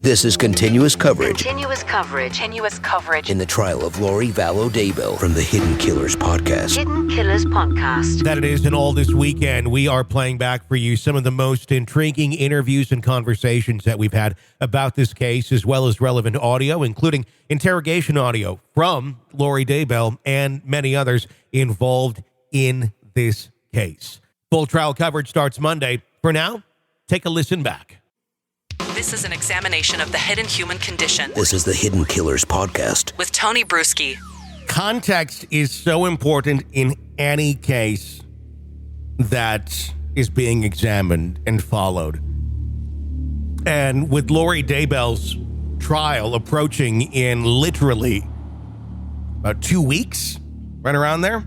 This is continuous coverage. Continuous coverage. In the trial of Lori Vallow Daybell from the Hidden Killers podcast. Hidden Killers podcast. That it is, and all this weekend, we are playing back for you some of the most intriguing interviews and conversations that we've had about this case, as well as relevant audio, including interrogation audio from Lori Daybell and many others involved in this case. Full trial coverage starts Monday. For now, take a listen back. This is an examination of the hidden human condition. This is the Hidden Killers podcast. With Tony Bruschi. Context is so important in any case that is being examined and followed. And with Lori Daybell's trial approaching in literally about 2 weeks, right around there,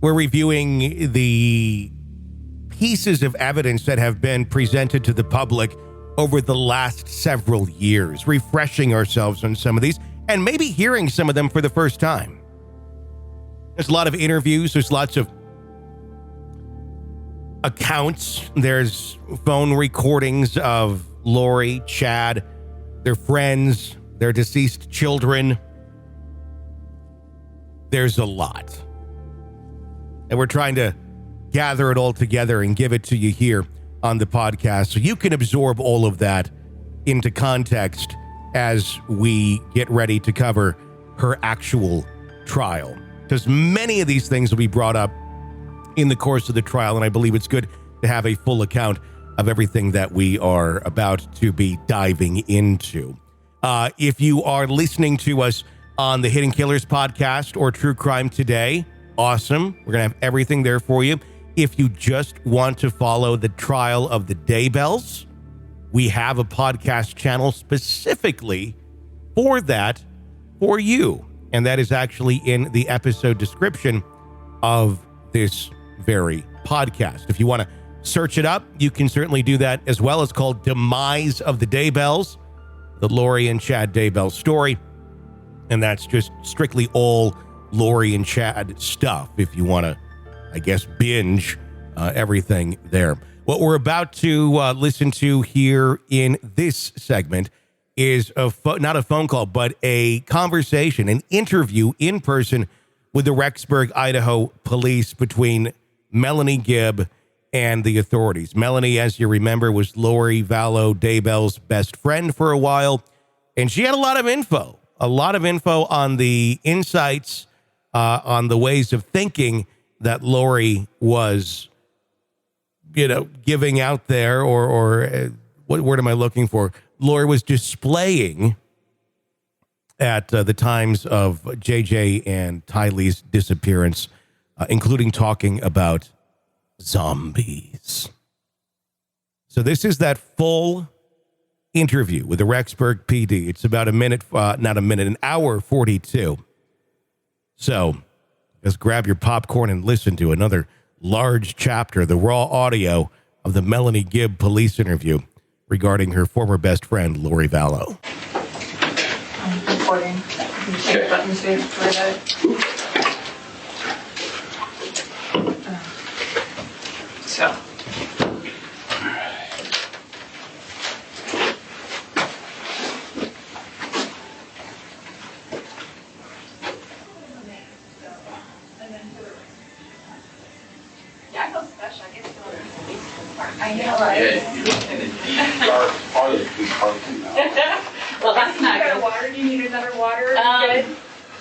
we're reviewing the pieces of evidence that have been presented to the public over the last several years, refreshing ourselves on some of these and maybe hearing some of them for the first time. There's a lot of interviews. There's lots of accounts. There's phone recordings of Lori, Chad, their friends, their deceased children. There's a lot. And we're trying to gather it all together and give it to you here on the podcast so you can absorb all of that into context as we get ready to cover her actual trial. Because many of these things will be brought up in the course of the trial, and I believe it's good to have a full account of everything that we are about to be diving into. If you are listening to us on the Hidden Killers podcast or True Crime Today, awesome. We're going to have everything there for you. If you just want to follow the trial of the Daybells, we have a podcast channel specifically for that for you. And that is actually in the episode description of this very podcast. If you want to search it up, you can certainly do that as well. It's called Demise of the Daybells, the Lori and Chad Daybell story. And that's just strictly all Lori and Chad stuff if you want to, I guess, binge everything there. What we're about to listen to here in this segment is not a phone call, but a conversation, an interview in person with the Rexburg, Idaho police between Melanie Gibbs and the authorities. Melanie, as you remember, was Lori Vallow Daybell's best friend for a while, and she had a lot of info on the insights, on the ways of thinking that Lori was, giving out there, or what word am I looking for? Lori was displaying at the times of JJ and Tylee's disappearance, including talking about zombies. So this is that full interview with the Rexburg PD. It's about an hour 42. So just grab your popcorn and listen to another large chapter, the raw audio of the Melanie Gibbs police interview regarding her former best friend, Lori Vallow. I'm recording. Can you check the buttons there for that? So. I know, right? Well, that's not good. Water? Do you need another water? I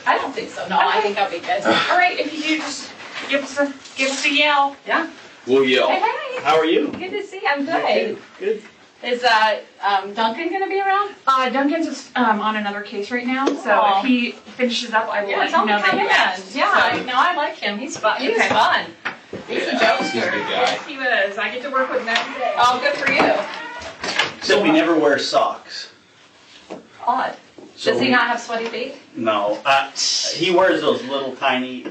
don't think so. No, I think I'll be good. All right, if you do, just give us a yell. Yeah. We'll yell. Hey, hey. How are you? Good to see you. I'm good. Good. Is Duncan going to be around? Duncan's just on another case right now, so if he finishes up, I will let tell you know me that come he in. left. Yeah, no, I like him. He's fun. He's Okay. fun. He's a good guy. He was. I get to work with him every day. Oh, good for you. Except he never wears socks. Odd. So Does he not have sweaty feet? No. He wears those little tiny,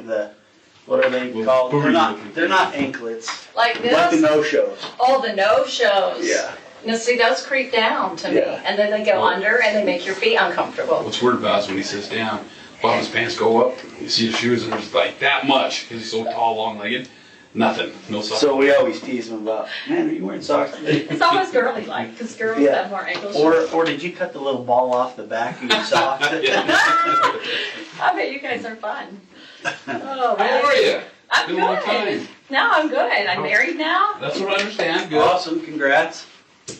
what are they called? They're not anklets. Like this? Like the no-shows. Oh, the no-shows. Yeah. Now, see, those creep down to me. Yeah. And then they go under and they make your feet uncomfortable. What's weird about it is when he sits down, bottom of his pants go up, you see his shoes, and there's like that much, because he's so tall, long-legged. Nothing. No socks. So we always tease him about, man, are you wearing socks today? It's almost girly like, because girls Yeah. have more ankle shoes. Or did you cut the little ball off the back of your socks? I bet you guys are fun. Oh, How are you? I'm Been a long good. time. No, I'm good. I'm married now. That's what I understand. Good. Awesome, congrats.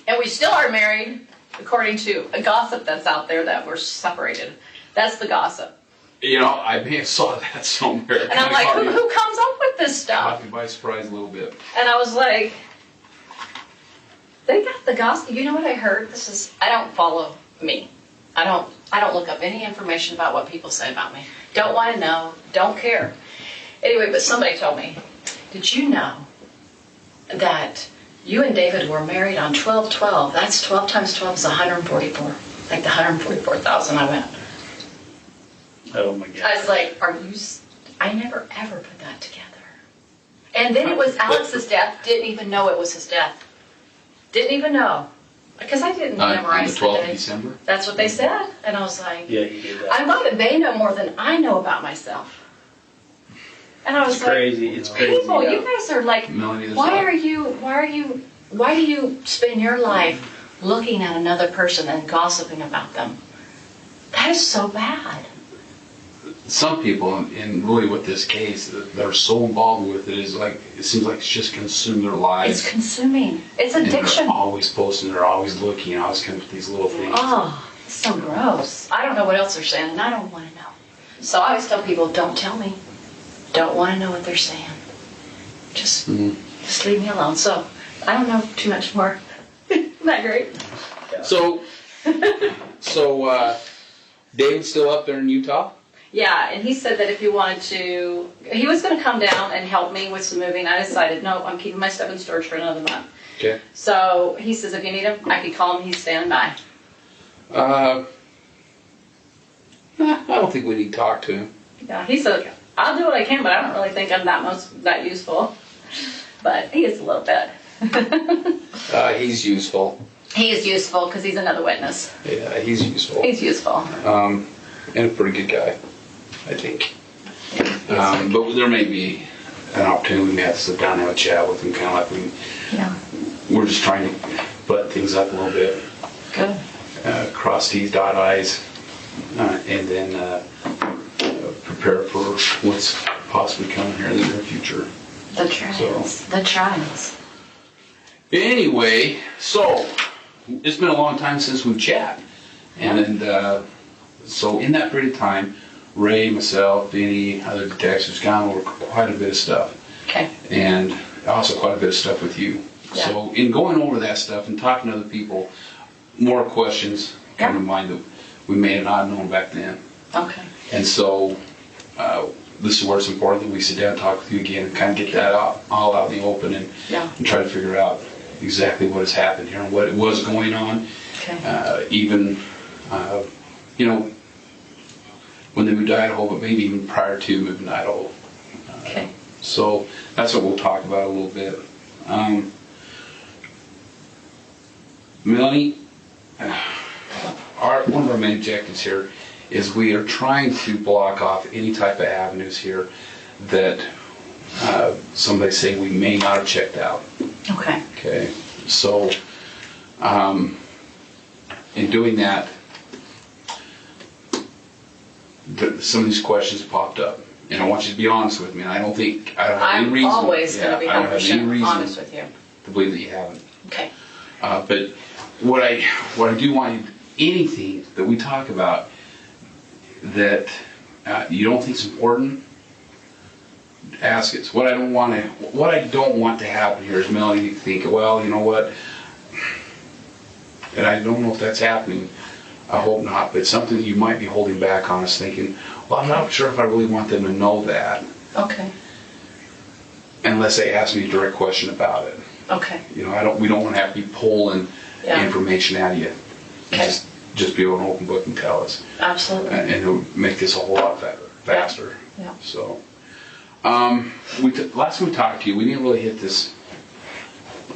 And we still are married, according to a gossip that's out there that we're separated. That's the gossip. You know, I may have saw that somewhere. And I'm like, who comes up with this stuff? Caught me by surprise a little bit. And I was like, they got the gossip. You know what I heard? I don't follow me. I don't look up any information about what people say about me. Don't want to know. Don't care. Anyway, but somebody told me, did you know that you and David were married on 12/12? That's 12 times 12 is 144. Like the 144,000 I went. Oh my God. I was like, I never ever put that together. And then it was Alex's death. Didn't even know it was his death. Didn't even know. Because I didn't On memorize the 12th of day. December? That's what they said. And I was like, Yeah, you did that. I'm glad that they know more than I know about myself. And I was It's like, crazy. It's crazy. people, yeah. you guys are like, Melanie, there's why not- do you spend your life looking at another person and gossiping about them? That is so bad. Some people, and really with this case, they're so involved with it, it seems like it's just consumed their lives. It's consuming. It's And addiction. they're always posting, they're always looking, always coming with these little things. Oh, it's so gross. I don't know what else they're saying, and I don't want to know. So I always tell people, don't tell me. Don't want to know what they're saying. Just leave me alone. So I don't know too much more. Isn't that great? So David's still up there in Utah? Yeah, and he said that if you wanted to, he was going to come down and help me with some moving. I decided, no, I'm keeping my stuff in storage for another month. Okay. So he says if you need him, I could call him. He's standing by. I don't think we need to talk to him. Yeah, he said, I'll do what I can, but I don't really think I'm that useful. But he is a little bit. He's useful. He is useful because he's another witness. Yeah, he's useful. He's useful. And a pretty good guy, I think. But there may be an opportunity we may have to sit down and have a chat with him, kind of like we're just trying to butt things up a little bit. Good. Cross T's, dot I's, and then prepare for what's possibly coming here in the near future. The trials. The trials. Anyway, so it's been a long time since we've chatted. And so in that period of time, Ray, myself, Benny, other detectives gone over quite a bit of stuff. Okay. And also quite a bit of stuff with you. Yeah. So in going over that stuff and talking to other people, more questions come to mind that we may have not known back then. Okay. And so this is where it's important that we sit down and talk with you again and kind of get that all out in the open and try to figure out exactly what has happened here and what it was going on. Okay. Even, when they moved to Idaho, but maybe even prior to moving to Idaho. Okay. So that's what we'll talk about a little bit. Melanie, one of our main objectives here is we are trying to block off any type of avenues here that somebody say we may not have checked out. Okay. Okay, so in doing that, some of these questions popped up, and I want you to be honest with me. And I don't have any reason. I'm always going to be I don't have any 100% reason honest with you. to believe that you haven't. Okay. But what I do want anything that we talk about that you don't think is important, ask it. What I don't want to happen here is Melanie to think, well, you know what? And I don't know if that's happening. I hope not. But something that you might be holding back on us, thinking, well, I'm not sure if I really want them to know that. Okay. Unless they ask me a direct question about it. Okay. We don't want to have to be pulling information out of you. Okay. Just be able to open book and tell us. Absolutely. And it would make this a whole lot faster. Yeah. So, last time we talked to you, we didn't really hit this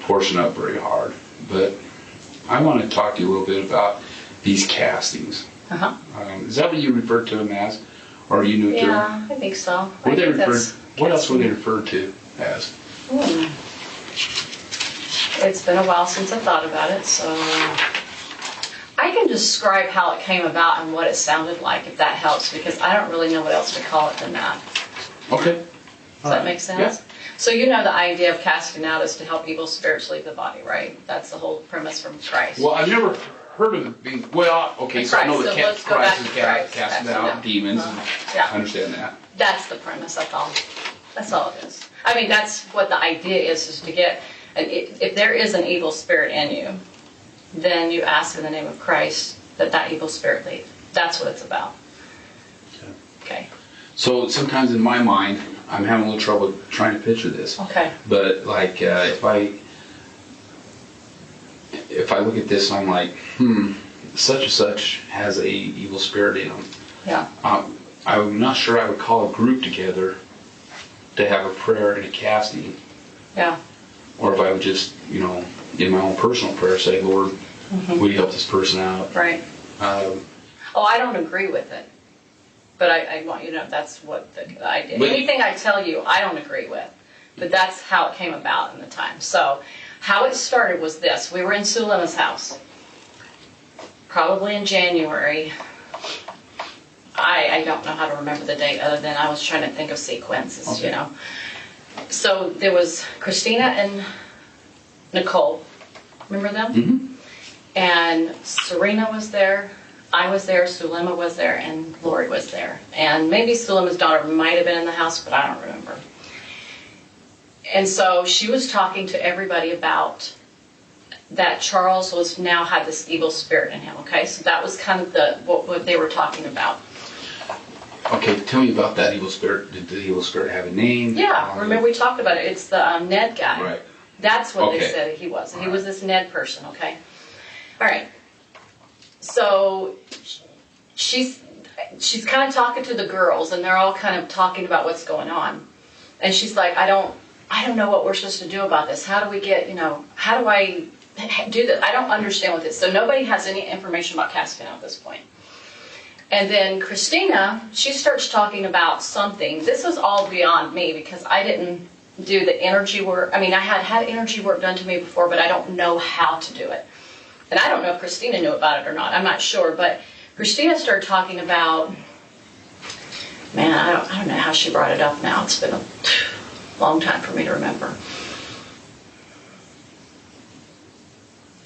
portion up very hard, but I want to talk to you a little bit about these castings. Uh-huh. Is that what you referred to them as? Or are you new to them? Yeah, I think so. What else were they referred to as? It's been a while since I thought about it, so I can describe how it came about and what it sounded like, if that helps, because I don't really know what else to call it than that. Okay. Does that make sense? Yeah. So you know the idea of casting out is to help evil spirits leave the body, right? That's the whole premise from Christ. Well, I've never heard of it being, well, okay, so I know that let's go back Christ to is Christ. casting out demons. And Yeah. I understand that. That's the premise, that's all. That's all it is. I mean, that's what the idea is to get, if there is an evil spirit in you, then you ask in the name of Christ that evil spirit leave. That's what it's about. Okay. So sometimes in my mind, I'm having a little trouble trying to picture this. Okay. But like, if I look at this, I'm like, such and such has a evil spirit in them. Yeah. I'm not sure I would call a group together to have a prayer and a casting. Yeah. Or if I would just, in my own personal prayer, say, Lord, will you help this person out? Right. I don't agree with it. But I want you to know that's what the idea. Anything I tell you, I don't agree with. But that's how it came about in the time. So, how it started was this. We were in Sulema's house. Probably in January. I don't know how to remember the date other than I was trying to think of sequences, Okay. So, there was Christina and Nicole. Remember them? Mm-hmm. And Serena was there. I was there, Sulema was there, and Lori was there. And maybe Sulema's daughter might have been in the house, but I don't remember. And so she was talking to everybody about that Charles now had this evil spirit in him, okay? So that was kind of what they were talking about. Okay, tell me about that evil spirit. Did the evil spirit have a name? Yeah, remember we talked about it. It's the Ned guy. Right. That's what they Okay. said he was. He All was this Ned person, okay? All right. So she's kind of talking to the girls, and they're all kind of talking about what's going on. And she's like, I don't know what we're supposed to do about this. How do we get, how do I do this? I don't understand what this. So nobody has any information about casting out at this point. And then Christina, she starts talking about something. This was all beyond me because I didn't do the energy work. I mean, I had energy work done to me before, but I don't know how to do it. And I don't know if Christina knew about it or not. I'm not sure. But Christina started talking about, man, I don't know how she brought it up now. It's been a long time for me to remember.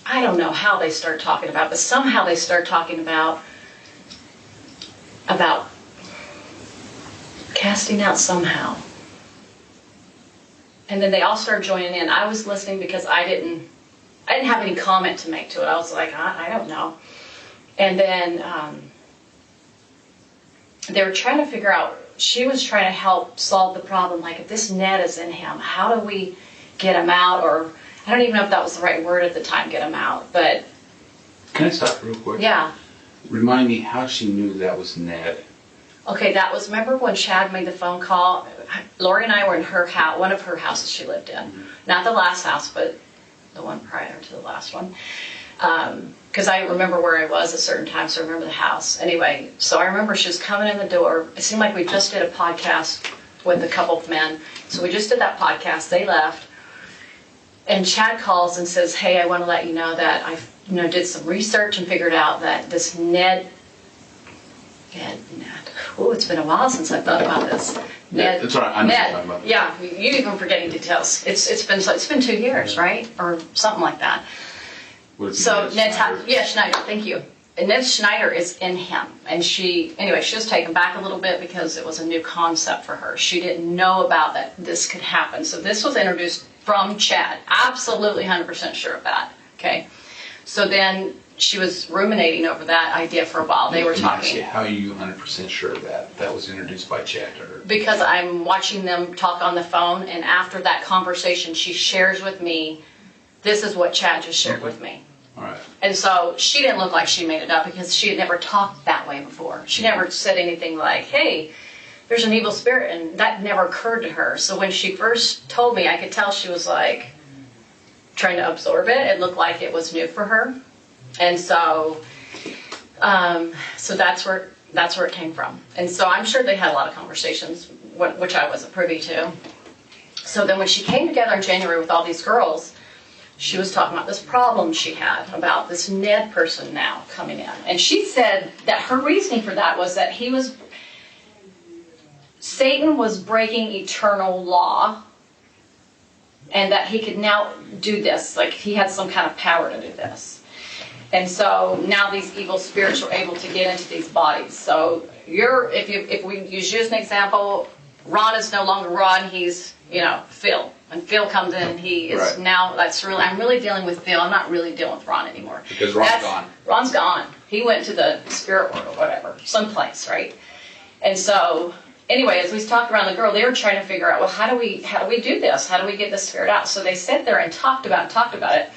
I don't know how they start talking about it, but somehow they start talking about casting out somehow. And then they all started joining in. I was listening because I didn't have any comment to make to it. I was like, I don't know. And then they were trying to figure out, she was trying to help solve the problem, like if this Ned is in him, how do we get him out? Or I don't even know if that was the right word at the time, get him out. But Can I stop real quick? yeah. Remind me how she knew that was Ned. Okay, that was, remember when Chad made the phone call? Lori and I were in her house, one of her houses she lived in. Mm-hmm. Not the last house, but the one prior to the last one. Because I remember where I was at certain times, so I remember the house. Anyway, so I remember she was coming in the door. It seemed like we just did a podcast with a couple of men. So we just did that podcast. They left. And Chad calls and says, hey, I want to let you know that I did some research and figured out that this Ned. Oh, it's been a while since I thought about this. Ned. That's right. I'm talking about that. Yeah, you even forgetting details. It's been 2 years, right, or something like that. So Ned's Schneider. Thank you. And Ned Schneider is in him, and she was taken back a little bit because it was a new concept for her. She didn't know about that this could happen. So this was introduced from Chad. Absolutely 100% sure of that. Okay. So then she was ruminating over that idea for a while. They were talking. How are you 100% sure of that? That was introduced by Chad to her. Because I'm watching them talk on the phone, and after that conversation, she shares with me, this is what Chad just shared with me. All right. And so she didn't look like she made it up because she had never talked that way before. She never said anything like, hey, there's an evil spirit, and that never occurred to her. So when she first told me, I could tell she was like trying to absorb it. It looked like it was new for her. And so that's where it came from. And so I'm sure they had a lot of conversations, which I wasn't privy to. So then when she came together in January with all these girls, she was talking about this problem she had about this Ned person now coming in. And she said that her reasoning for that was that Satan was breaking eternal law, and that he could now do this, like he had some kind of power to do this. And so now these evil spirits were able to get into these bodies. So if we use you as an example, Ron is no longer Ron, he's, Phil. When Phil comes in, he is now, I'm really dealing with Phil. I'm not really dealing with Ron anymore. Because Ron's gone. Ron's gone. He went to the spirit world or whatever, someplace, right? And so, anyway, as we talked around the girl, they were trying to figure out, well, how do we do this? How do we get the spirit out? So they sat there and talked about it.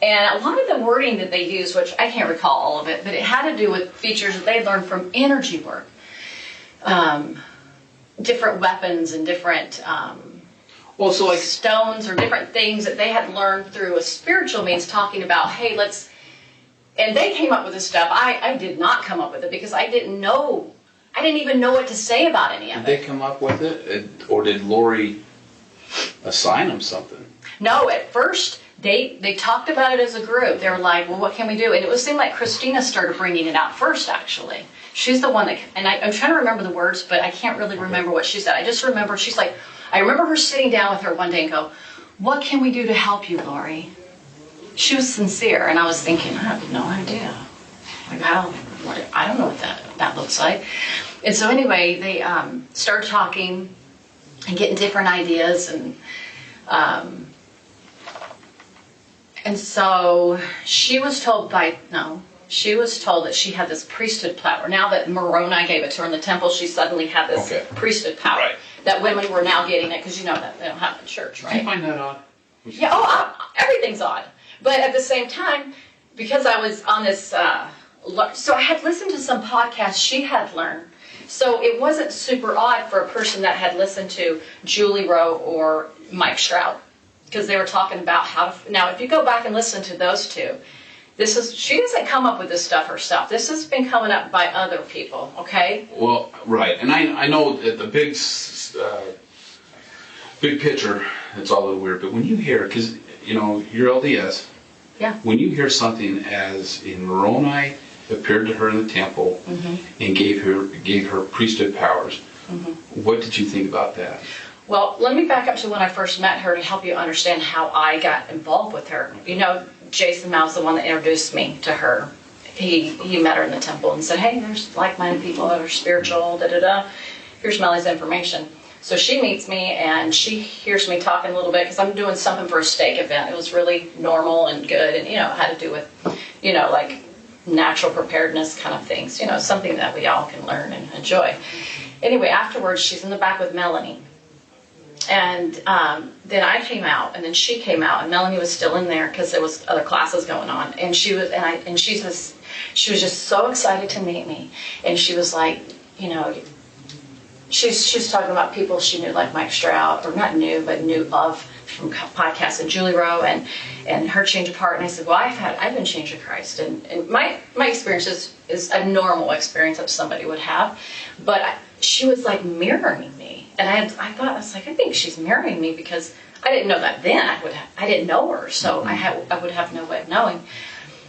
And a lot of the wording that they used, which I can't recall all of it, but it had to do with features that they learned from energy work. Different weapons and different stones or different things that they had learned through a spiritual means, talking about, hey, and they came up with this stuff. I did not come up with it because I didn't even know what to say about any of it. Did they come up with it? Or did Lori assign them something? No, at first they talked about it as a group. They were like, well, what can we do? And it seemed like Christina started bringing it out first, actually. She's the one that, and I'm trying to remember the words, but I can't really remember what she said. I just remember, she's like, I remember her sitting down with her one day and go, what can we do to help you, Lori? She was sincere, and I was thinking, I have no idea. Like, I don't know what that looks like. And so anyway, they started talking and getting different ideas, and so she was told that she had this priesthood power. Now that Moroni gave it to her in the temple, she suddenly had this priesthood power. Right. That women were now getting it, because that they don't have it in church, right? Do you find that odd? Yeah, everything's odd. But at the same time, because I was on this, so I had listened to some podcasts she had learned. So it wasn't super odd for a person that had listened to Julie Rowe or Mike Stroud, because they were talking about how to, now if you go back and listen to those two, she doesn't come up with this stuff herself. This has been coming up by other people, okay? Well, right. And I know that the big picture, it's all a little weird, but when you hear, because, you're LDS. Yeah. When you hear something as in Moroni appeared to her in the temple and gave her priesthood powers, what did you think about that? Well, let me back up to when I first met her to help you understand how I got involved with her. Jason Mau's the one that introduced me to her. He met her in the temple and said, hey, there's like-minded people that are spiritual, da-da-da. Here's Melly's information. So she meets me, and she hears me talking a little bit, because I'm doing something for a stake event. It was really normal and good, and, it had to do with, like natural preparedness kind of things, something that we all can learn and enjoy. Anyway, afterwards, she's in the back with Melanie. And then I came out, and then she came out, and Melanie was still in there because there was other classes going on. And she was just so excited to meet me. And she was like, she was talking about people she knew, like Mike Stroud, or not knew, but knew of from podcasts, and Julie Rowe, and her change of heart. And I said, well, I've been changed to Christ, and my experience is a normal experience that somebody would have, but she was like mirroring me. And I think she's mirroring me, because I didn't know that then. I didn't know her, so I would have no way of knowing.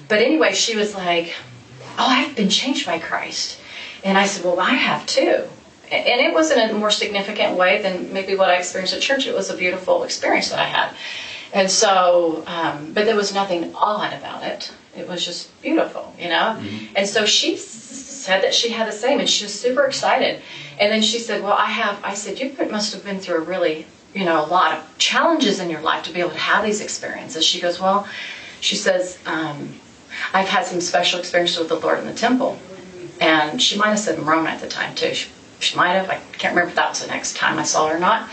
But anyway, she was like, oh, I've been changed by Christ. And I said, well, I have too. And it was in a more significant way than maybe what I experienced at church. It was a beautiful experience that I had. And so, but there was nothing odd about it. It was just beautiful, And so she said that she had the same, and she was super excited. And then she said, well, I said, you must have been through a really, a lot of challenges in your life to be able to have these experiences. She goes, well, she says, I've had some special experiences with the Lord in the temple. And she might have said Moroni at the time, too. She might have. I can't remember if that was the next time I saw her or not.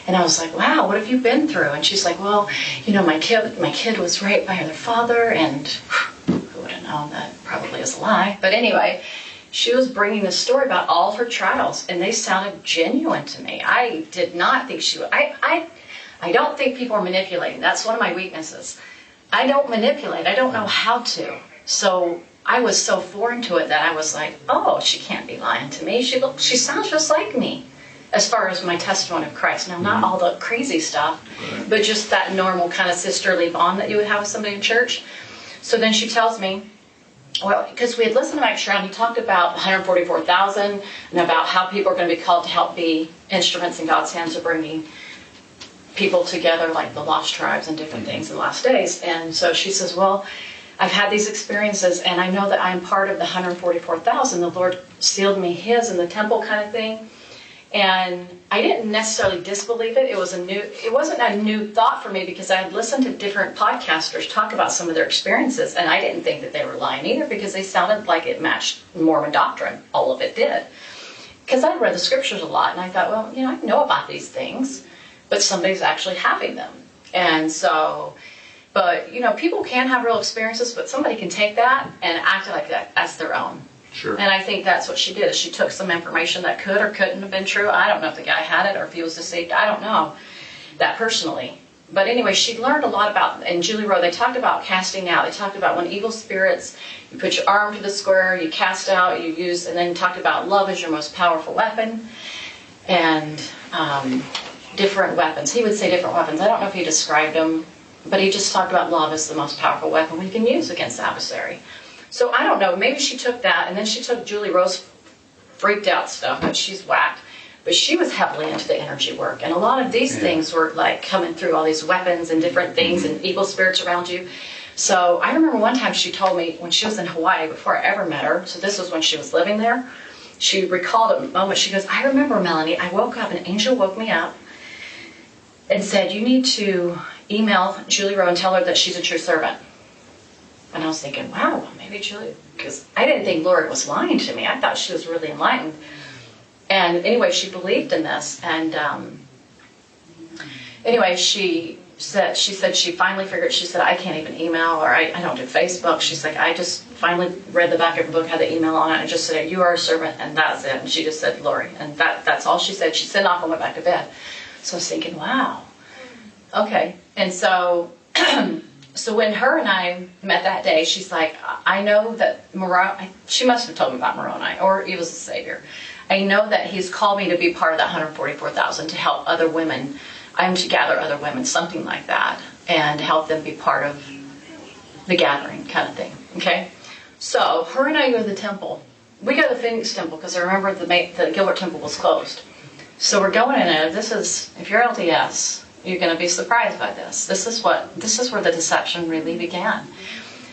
And I was like, wow, what have you been through? And she's like, well, my kid was raped by their father, and who would have known that probably is a lie. But anyway, she was bringing this story about all of her trials, and they sounded genuine to me. I did not think she would. I don't think people are manipulating. That's one of my weaknesses. I don't manipulate. I don't know how to. So I was so foreign to it that I was like, oh, she can't be lying to me. She sounds just like me. as far as my testimony of Christ. Now, not all the crazy stuff, but just that normal kind of sisterly bond that you would have with somebody in church. So then she tells me, well, because we had listened to Mike Shroud, he talked about 144,000 and about how people are going to be called to help be instruments in God's hands of bringing people together, like the lost tribes and different things in the last days. And so she says, well, I've had these experiences, and I know that I'm part of the 144,000. The Lord sealed me his in the temple kind of thing. And I didn't necessarily disbelieve it. It wasn't a new thought for me, because I had listened to different podcasters talk about some of their experiences, and I didn't think that they were lying either, because they sounded like it matched Mormon doctrine. All of it did. Because I read the scriptures a lot, and I thought, well, I know about these things, but somebody's actually having them. And so, but, people can have real experiences, but somebody can take that and act like that as their own. Sure. And I think that's what she did. Is she took some information that could or couldn't have been true. I don't know if the guy had it or if he was deceived. I don't know that personally. But anyway, she learned a lot about, in Julie Rowe, they talked about casting out. They talked about when evil spirits, you put your arm to the square, you cast out, you use, and then talked about love is your most powerful weapon. And different weapons. He would say different weapons. I don't know if he described them, but he just talked about love as the most powerful weapon we can use against the adversary. So I don't know, maybe she took that, and then she took Julie Rowe's freaked out stuff, but she's whacked. But she was heavily into the energy work, and a lot of these things were like coming through, all these weapons and different things and evil spirits around you. So I remember one time she told me when she was in Hawaii, before I ever met her, so this was when she was living there, she recalled a moment. She goes, I remember, Melanie, I woke up, an angel woke me up and said, you need to email Julie Rowe and tell her that she's a true servant. And I was thinking, wow, maybe Julie, because I didn't think Lori was lying to me. I thought she was really enlightened. And anyway, she believed in this. And anyway, she said she finally figured, she said, I can't even email, or I don't do Facebook. She's like, I just finally read the back of her book, had the email on it, and just said, you are a servant, and that's it. And she just said, Lori. And that's all she said. She sent off and went back to bed. So I was thinking, wow. Okay. And so... So when her and I met that day, she's like, I know that Moroni, she must have told me about Moroni, or he was the Savior. I know that he's called me to be part of that 144,000 to help other women. I'm to gather other women, something like that, and help them be part of the gathering kind of thing. Okay? So her and I go to the temple. We go to the Phoenix temple because I remember the Gilbert temple was closed. So we're going in there. This is, if you're LDS, you're going to be surprised by this. This is where the deception really began.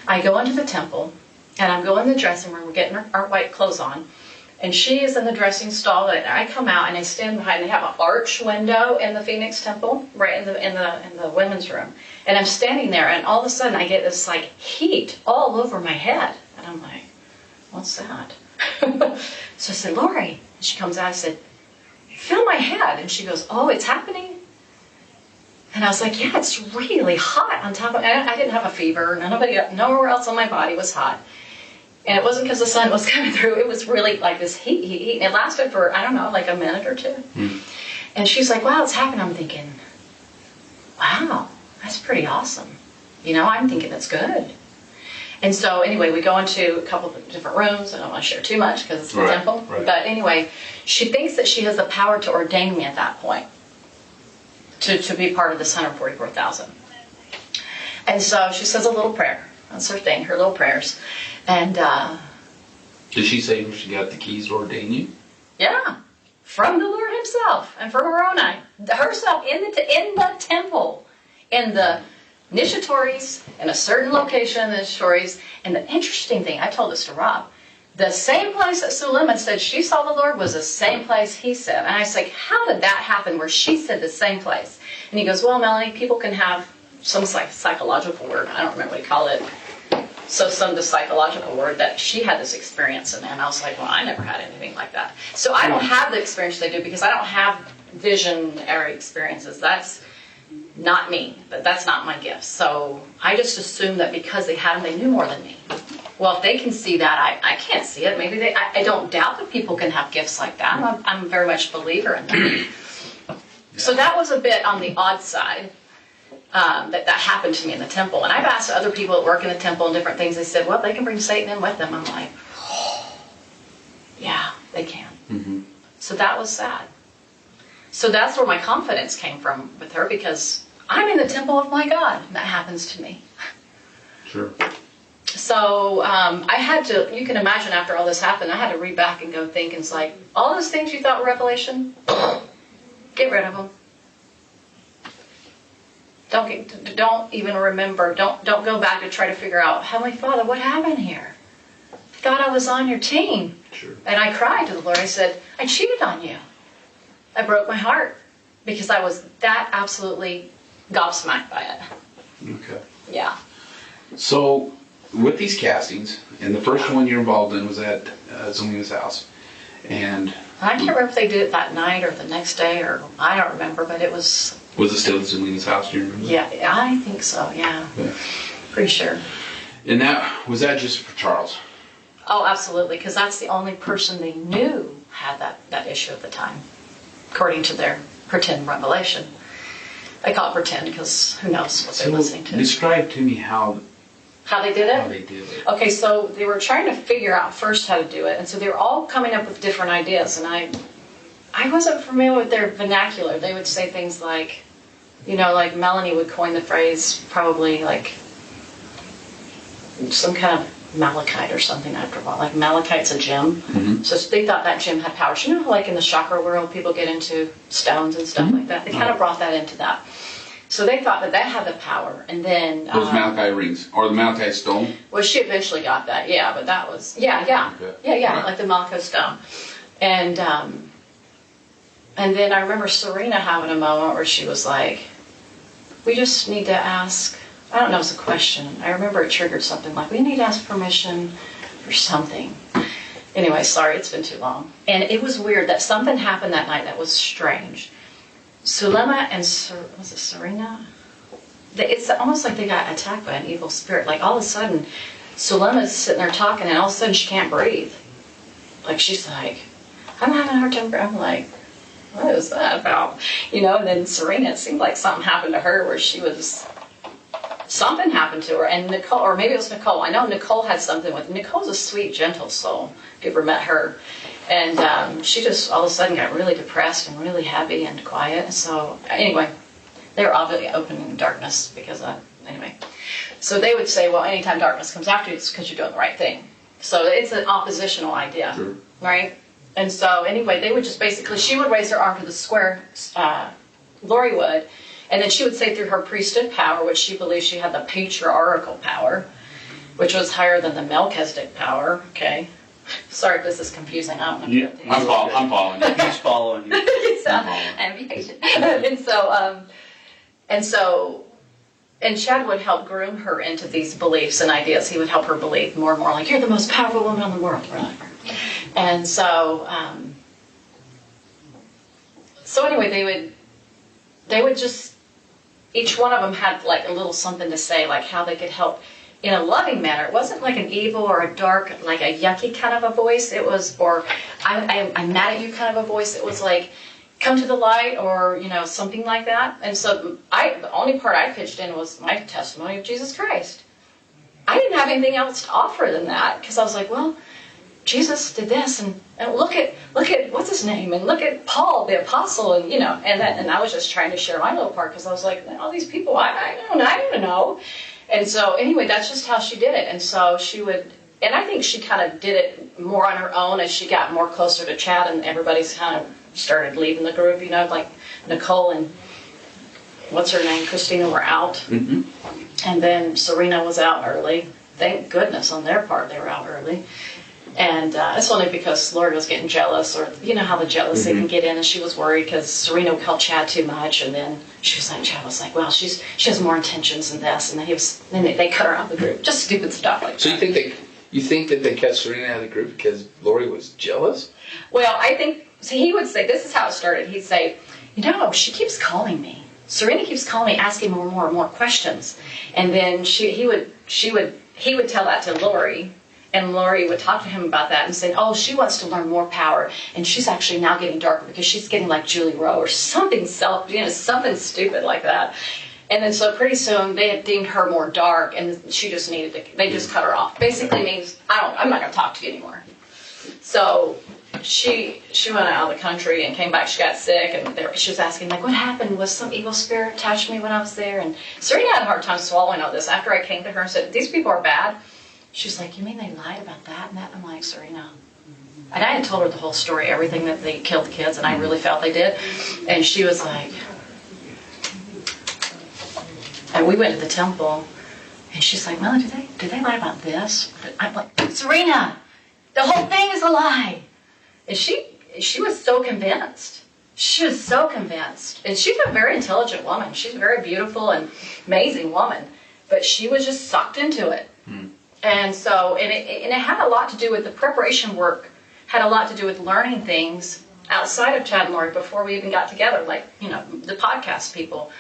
I go into the temple, and I'm going in the dressing room. We're getting our white clothes on, and she is in the dressing stall. And I come out, and I stand behind. They have an arch window in the Phoenix temple, right in the women's room. And I'm standing there, and all of a sudden I get this like heat all over my head, and I'm like, "What's that?" So I said, "Lori," and she comes out. I said, "Feel my head," and she goes, "Oh, it's happening." And I was like, yeah, it's really hot on top of it. I didn't have a fever. Nowhere else on my body was hot. And it wasn't because the sun was coming through. It was really like this heat. And it lasted for, I don't know, like a minute or two. And she's like, wow, it's happening. I'm thinking, wow, that's pretty awesome. I'm thinking that's good. And so anyway, we go into a couple of different rooms. I don't want to share too much because it's the temple. Right. But anyway, she thinks that she has the power to ordain me at that point. To be part of this 144,000. And so she says a little prayer. That's her thing, her little prayers. And did she say she got the keys to ordain you? Yeah, from the Lord himself and from Moroni herself in the temple, in the initiatories, in a certain location in the initiatories. And the interesting thing, I told this to Rob, the same place that Suleiman said she saw the Lord was the same place he said. And I was like, how did that happen where she said the same place? And he goes, well, Melanie, people can have some psychological word. I don't remember what he called it. So the psychological word that she had this experience in. And I was like, well, I never had anything like that. So I don't have the experience they do because I don't have visionary experiences. That's not me. But that's not my gift. So I just assumed that because they had them, they knew more than me. Well, if they can see that, I can't see it. Maybe I don't doubt that people can have gifts like that. I'm very much a believer in that. So that was a bit on the odd side that happened to me in the temple. And I've asked other people that work in the temple and different things. They said, well, they can bring Satan in with them. I'm like, oh, yeah, they can. Mm-hmm. So that was sad. So that's where my confidence came from with her, because I'm in the temple of my God. That happens to me. Sure. So I had to, you can imagine after all this happened, I had to read back and go think, and it's like, all those things you thought were revelation, get rid of them. Don't even remember. Don't go back to try to figure out, Heavenly Father, what happened here? I thought I was on your team. Sure. And I cried to the Lord. I said, I cheated on you. I broke my heart because I was that absolutely gobsmacked by it. Okay. Yeah. So, with these castings, and the first one you're involved in was at Zelina's house, and I can't remember if they did it that night or the next day, or I don't remember, but it was... Was it still at Zelina's house, do you remember? Yeah, I think so, yeah. Pretty sure. And was that just for Charles? Oh, absolutely, because that's the only person they knew had that issue at the time, according to their pretend revelation. I call it pretend because who knows what they're listening to. Describe to me how they did it? How they did it. Okay, so they were trying to figure out first how to do it, and so they were all coming up with different ideas, and I wasn't familiar with their vernacular. They would say things like, like Melanie would coin the phrase, probably like some kind of malachite or something after a while. Like malachite's a gem. Mm-hmm. So they thought that gem had power. So like in the chakra world, people get into stones and stuff like that. They kind of brought that into that. So they thought that had the power. And then... Those malachite rings, or the malachite stone? Well, she eventually got that, yeah, but that was... Yeah, Okay. right. Like the malachite stone. And then I remember Serena having a moment where she was like, we just need to ask... I don't know, it was a question. I remember it triggered something like, we need to ask permission for something. Anyway, sorry, it's been too long. And it was weird that something happened that night that was strange. Sulema and was it Serena? It's almost like they got attacked by an evil spirit. Like all of a sudden, Sulema's sitting there talking, and all of a sudden she can't breathe. Like she's like, I'm having a hard time breathing. I'm like, what is that about? And then Serena, it seemed like something happened to her where something happened to her. And Nicole, or maybe it was Nicole. I know Nicole had something with, Nicole's a sweet, gentle soul, if you ever met her. And she just all of a sudden got really depressed and really heavy and quiet. So anyway, they were obviously opening darkness because anyway. So they would say, well, anytime darkness comes after you, it's because you're doing the right thing. So it's an oppositional idea, sure. Right? And so anyway, they would just basically, she would raise her arm to the square, Lori would, and then she would say through her priesthood power, which she believed she had the patriarchal power, which was higher than the Melchizedek power, okay? Sorry if this is confusing. I don't know. I'm following you. He's following you. And be patient. and Chad would help groom her into these beliefs and ideas. He would help her believe more and more, like, you're the most powerful woman in the world, right? And so anyway, they would just, each one of them had like a little something to say, like how they could help in a loving manner. It wasn't like an evil or a dark, like a yucky kind of a voice. It was, or I'm mad at you kind of a voice. It was like, come to the light, or, something like that. And so the only part I pitched in was my testimony of Jesus Christ. I didn't have anything else to offer than that, because I was like, well, Jesus did this, and look at what's his name, and look at Paul the apostle, and and I was just trying to share my little part, because I was like, all these people, I don't know. And so anyway, that's just how she did it. And so she would, and I think she kind of did it more on her own as she got more closer to Chad, and everybody's kind of started leaving the group, like Nicole and what's her name, Christina, were out. Mm-hmm. And then Serena was out early. Thank goodness on their part they were out early. And it's only because Lori was getting jealous, or how the jealousy can get in, and she was worried because Serena would call Chad too much, and then Chad was like, well, she has more intentions than this, and then they cut her out of the group. Just stupid stuff like that. So you think that they cut Serena out of the group because Lori was jealous? Well, I think, he would say, this is how it started. He'd say, she keeps calling me. Serena keeps calling me, asking more and more questions. And then he would tell that to Lori, and Lori would talk to him about that and say, oh, she wants to learn more power, and she's actually now getting darker because she's getting like Julie Rowe or something something stupid like that. And then so pretty soon they had deemed her more dark, and she just they just cut her off. Basically means, I'm not going to talk to you anymore. So she went out of the country and came back. She got sick, and she was asking, like, what happened? Was some evil spirit attached to me when I was there? And Serena had a hard time swallowing all this. After I came to her and said, these people are bad, she's like, you mean they lied about that and that? I'm like, Serena. And I had told her the whole story, everything that they killed the kids, and I really felt they did. And she was like, and we went to the temple, and she's like, Melanie, did they lie about this? I'm like, Serena, the whole thing is a lie. And she was so convinced. She was so convinced. And she's a very intelligent woman. She's a very beautiful and amazing woman. But she was just sucked into it. And so, and it had a lot to do with the preparation work, had a lot to do with learning things outside of Chad and Lori before we even got together, like, you know, the podcast people.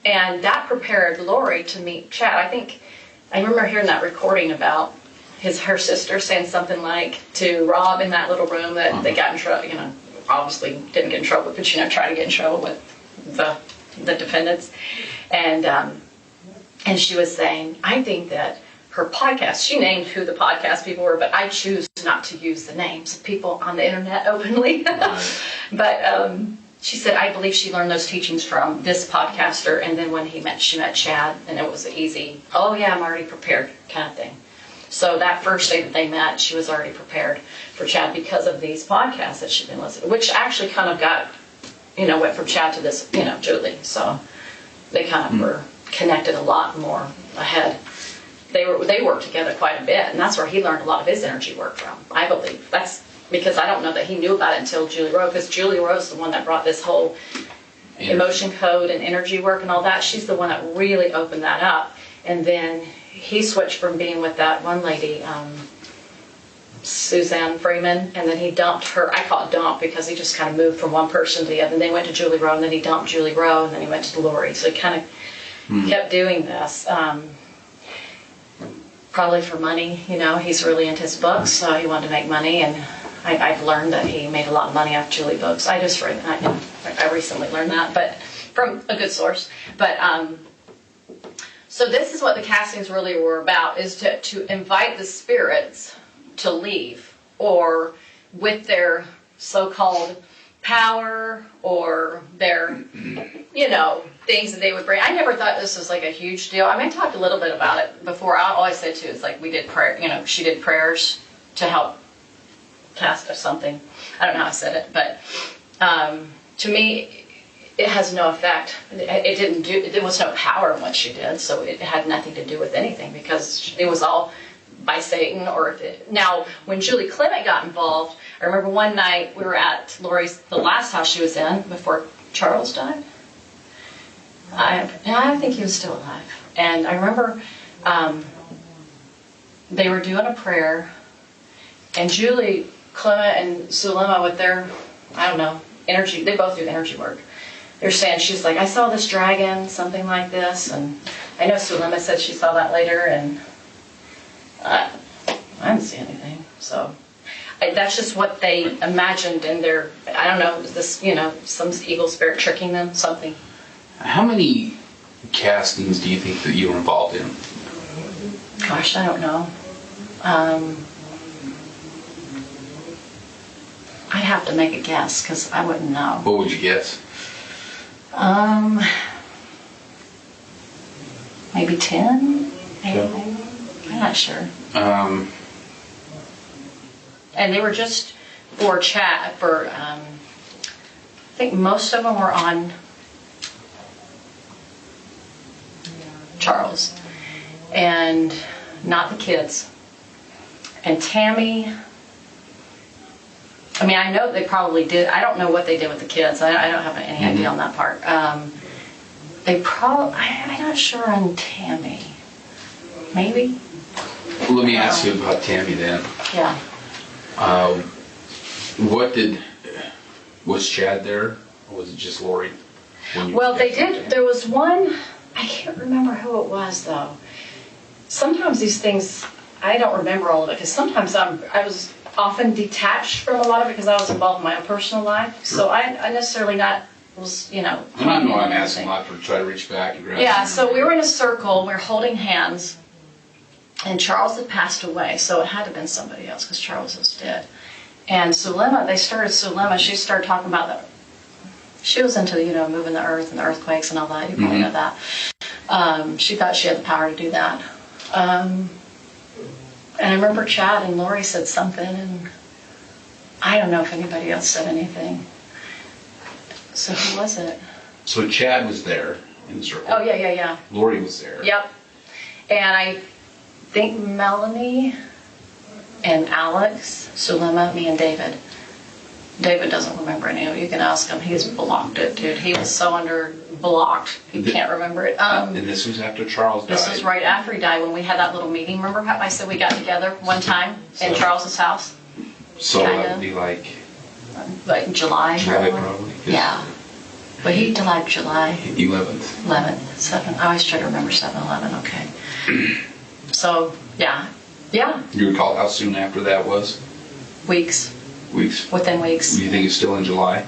And that prepared Lori to meet Chad. I remember hearing that recording about her sister saying something like to Rob in that little room that they got in trouble, you know, obviously didn't get in trouble, but, you know, tried to get in trouble with the defendants. And she was saying, I think that her podcast, she named who the podcast people were, but I choose not to use the names of people on the internet openly. But she said, I believe she learned those teachings from this podcaster, and then when she met Chad, and it was easy, oh yeah, I'm already prepared kind of thing. So that first day that they met, she was already prepared for Chad because of these podcasts that she'd been listening, which actually kind of got, you know, went from Chad to this, you know, Julie. So they kind of were connected a lot more ahead. They worked together quite a bit, and that's where he learned a lot of his energy work from, I believe. That's because I don't know that he knew about it until Julie Rowe, because Julie Rowe's the one that brought this whole emotion code and energy work and all that. She's the one that really opened that up. And then he switched from being with that one lady, Suzanne Freeman, and then he dumped her. I call it dump because he just kind of moved from one person to the other. And they went to Julie Rowe, and then he dumped Julie Rowe, and then he went to Lori. So he kind of kept doing this. Probably for money, you know, he's really into his books, so he wanted to make money, and I've learned that he made a lot of money off Julie books. I recently learned that, but from a good source. But so this is what the castings really were about, is to invite the spirits to leave, or with their so-called power or their, you know, things that they would bring. I never thought this was like a huge deal. I mean, I talked a little bit about it before. All I said too is like we did prayer, you know, she did prayers to help cast or something. I don't know how I said it, but to me, it has no effect. It didn't do, there was no power in what she did, so it had nothing to do with anything because it was all by Satan. Now, when Julie Clement got involved, I remember one night we were at Lori's, the last house she was in before Charles died. I think he was still alive. And I remember they were doing a prayer, and Julie Clement and Sulema with their, I don't know, energy, they both do energy work. They're saying, she's like, I saw this dragon, something like this, and I know Sulema said she saw that later, and I didn't see anything. So that's just what they imagined in their, I don't know, this, you know, some evil spirit tricking them, something. How many castings do you think that you were involved in? Gosh, I don't know. I'd have to make a guess because I wouldn't know. What would you guess? Maybe 10? I'm not sure. And they were just for chat, I think most of them were on Charles, and not the kids. And Tammy, I mean, I know they probably did. I don't know what they did with the kids. I don't have any idea on that part. They probably, I'm not sure on Tammy. Maybe? Well, let me ask you about Tammy then. Yeah. Was Chad there, or was it just Lori? Well, they did, there was one, I can't remember who it was though. Sometimes these things, I don't remember all of it, because sometimes I was often detached from a lot of it because I was involved in my own personal life. Sure. So I necessarily was, you know. And I know I'm asking a lot for try to reach back and grab. Yeah, so we were in a circle, we were holding hands, and Charles had passed away, so it had to have been somebody else because Charles was dead. And Sulema, they started Sulema. She started talking about she was into, moving the earth and the earthquakes and all that. You probably know that. She thought she had the power to do that. And I remember Chad and Lori said something, and I don't know if anybody else said anything. So who was it? So Chad was there in the circle. Oh, yeah. Lori was there. Yep. And I think Melanie and Alex, Sulema, me and David. David doesn't remember any of it. You can ask him. He's blocked it, dude. He was so blocked. He can't remember it. And this was after Charles died. This was right after he died when we had that little meeting. Remember how I said we got together one time in Charles's house? So that would be like July probably. Yeah. But he died July 11th. 7. I always try to remember 7/11. Okay. So, yeah. You recall how soon after that was? Weeks. Within weeks. Do you think it's still in July?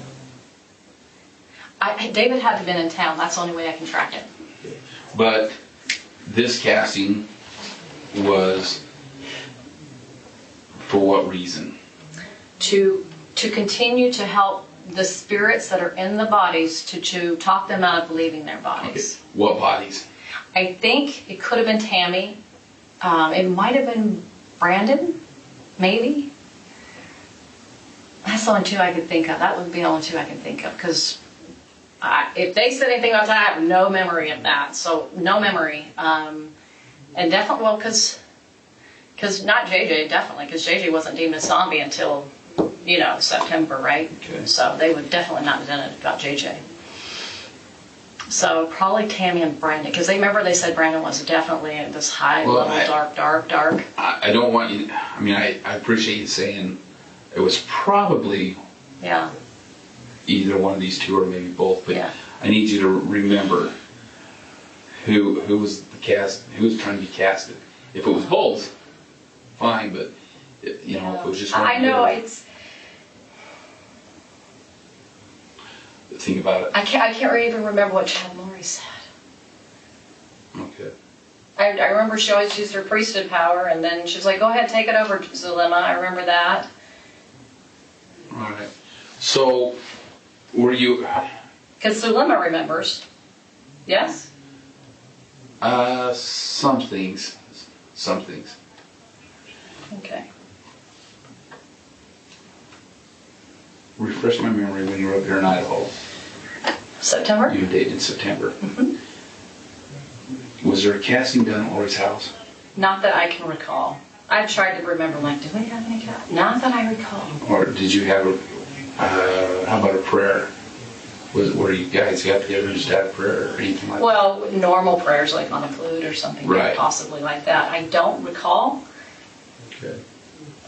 David had to have been in town. That's the only way I can track it. But this casting was for what reason? To continue to help the spirits that are in the bodies to talk them out of leaving their bodies. Okay. What bodies? I think it could have been Tammy. It might have been Brandon, maybe. That's the only two I could think of. That would be the only two I can think of, because if they said anything about that, I have no memory of that. So no memory. And definitely, well, because not JJ, definitely, because JJ wasn't deemed a zombie until, September, right? Okay. So they would definitely not have done it about JJ. So probably Tammy and Brandon, because they said Brandon was definitely in this high level, dark. I don't want you, I appreciate you saying it was probably either one of these two or maybe both, but I need you to remember who was trying to be casted. If it was both, fine, but if it was just one. I know it's. Think about it. I can't even remember what Chad and Lori said. Okay. I remember she always used her priesthood power, and then she was like, "Go ahead, take it over, Zulema." I remember that. All right. So, were you? Because Zulema remembers. Yes. Some things. Okay. Refresh my memory when you were up here in Idaho. September? You dated in September. Mm-hmm. Was there a casting done at Lori's house? Not that I can recall. I tried to remember, did we have any cast? Not that I recall. Or did you have how about a prayer? Where you guys got together and just had a prayer or anything like that? Well, normal prayers like on a flute or something, right. Possibly like that. I don't recall. Okay.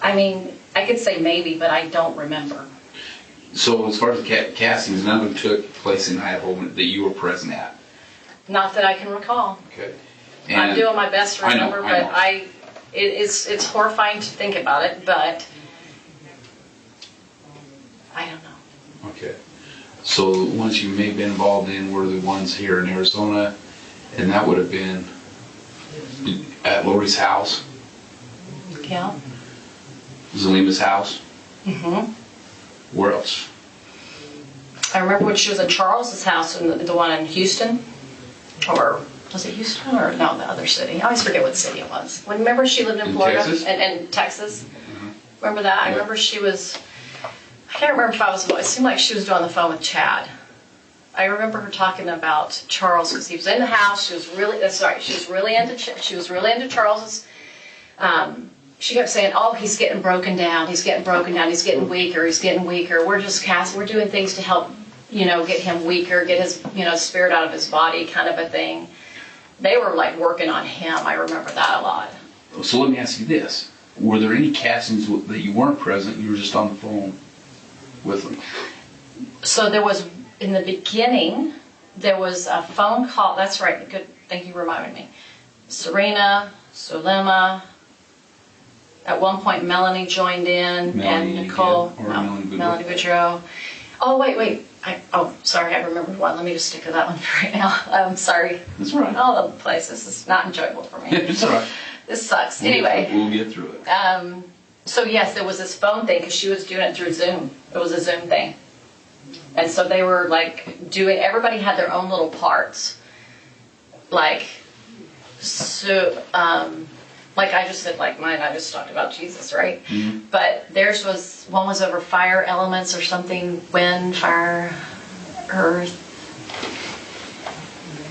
I could say maybe, but I don't remember. So as far as the castings, none of them took place in Idaho that you were present at? Not that I can recall. Okay. And I'm doing my best to remember, I know. but it's horrifying to think about it, but I don't know. Okay. So the ones you may have been involved in were the ones here in Arizona, and that would have been at Lori's house? Yeah. Zulema's house? Mm-hmm. Where else? I remember when she was in Charles's house, the one in Houston, or was it Houston or no, the other city? I always forget what city it was. Remember she lived in Florida and Texas. Mm-hmm. Remember that? I remember she was. I can't remember if it seemed like she was on the phone with Chad. I remember her talking about Charles because he was in the house. She was really into Charles's. She kept saying, "Oh, he's getting broken down. He's getting broken down. He's getting weaker. He's getting weaker. We're doing things to help, get him weaker, get his, spirit out of his body, kind of a thing." They were working on him. I remember that a lot. So let me ask you this: were there any castings that you weren't present? You were just on the phone with them. So there was in the beginning. There was a phone call. That's right. Good. Thank you for reminding me. Serena, Sulema. At one point, Melanie joined in, Melanie and Nicole. Melanie Boudreau. Oh, wait. Sorry, I remembered one. Let me just stick to that one right now. I'm sorry. That's all right. All over the place. This is not enjoyable for me. It's all right. This sucks. Anyway. We'll get through it. So yes, there was this phone thing because she was doing it through Zoom. It was a Zoom thing. And so they were like doing, everybody had their own little parts. Like, so, like I just said, like mine, I just talked about Jesus, right? Mm-hmm. But theirs was, one was over fire elements or something, wind, fire, earth.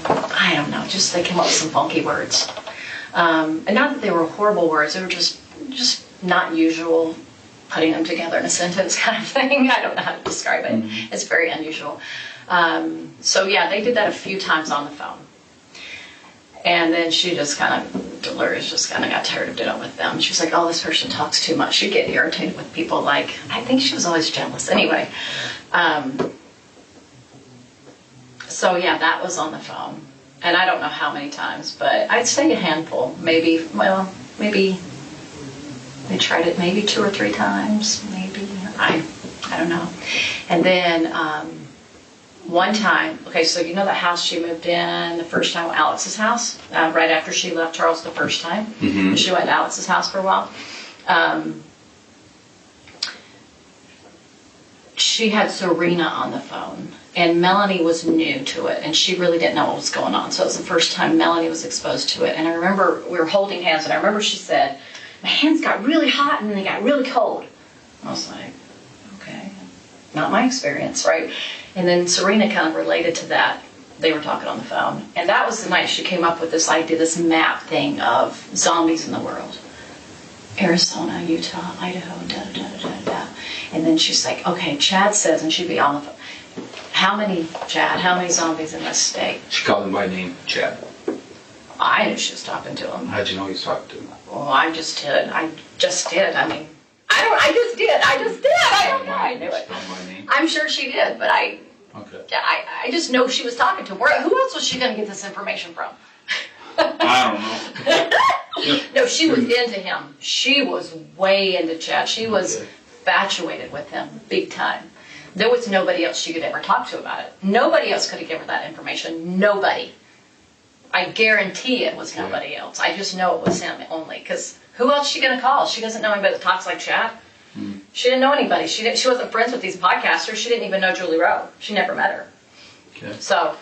I don't know, just they came up with some funky words. And not that they were horrible words, they were just not usual, putting them together in a sentence kind of thing. I don't know how to describe it. Mm-hmm. It's very unusual. So yeah, they did that a few times on the phone. And then she just Dolores just kind of got tired of doing it with them. She was like, oh, this person talks too much. She'd get irritated with people. Like, I think she was always jealous. Anyway, so yeah, that was on the phone. And I don't know how many times, but I'd say a handful. Maybe they tried it maybe 2 or 3 times. Maybe. I don't know. And then one time, okay, so you know that house she moved in the first time, Alex's house, right after she left Charles the first time? Mm-hmm. She went to Alex's house for a while. She had Serena on the phone, and Melanie was new to it, and she really didn't know what was going on. So it was the first time Melanie was exposed to it. And I remember we were holding hands, and I remember she said, my hands got really hot and they got really cold. I was like, okay, not my experience, right? And then Serena kind of related to that. They were talking on the phone. And that was the night she came up with this idea, this map thing of zombies in the world. Arizona, Utah, Idaho, da-da-da-da-da-da. And then she's like, okay, Chad says, and she'd be on the phone, how many zombies in this state? She called him by name, Chad. I knew she was talking to him. How'd you know he was talking to him? Well, I just did. I just did. I mean, I don't know. I knew it. I'm sure she did, but I just know she was talking to him. Who else was she going to get this information from? I don't know. No, she was into him. She was way into Chad. She was infatuated with him, big time. There was nobody else she could ever talk to about it. Nobody else could have given her that information. Nobody. I guarantee it was nobody else. I just know it was him only. Because who else is she going to call? She doesn't know anybody that talks like Chad. Mm. She didn't know anybody. She wasn't friends with these podcasters. She didn't even know Julie Rowe. She never met her. Okay. So,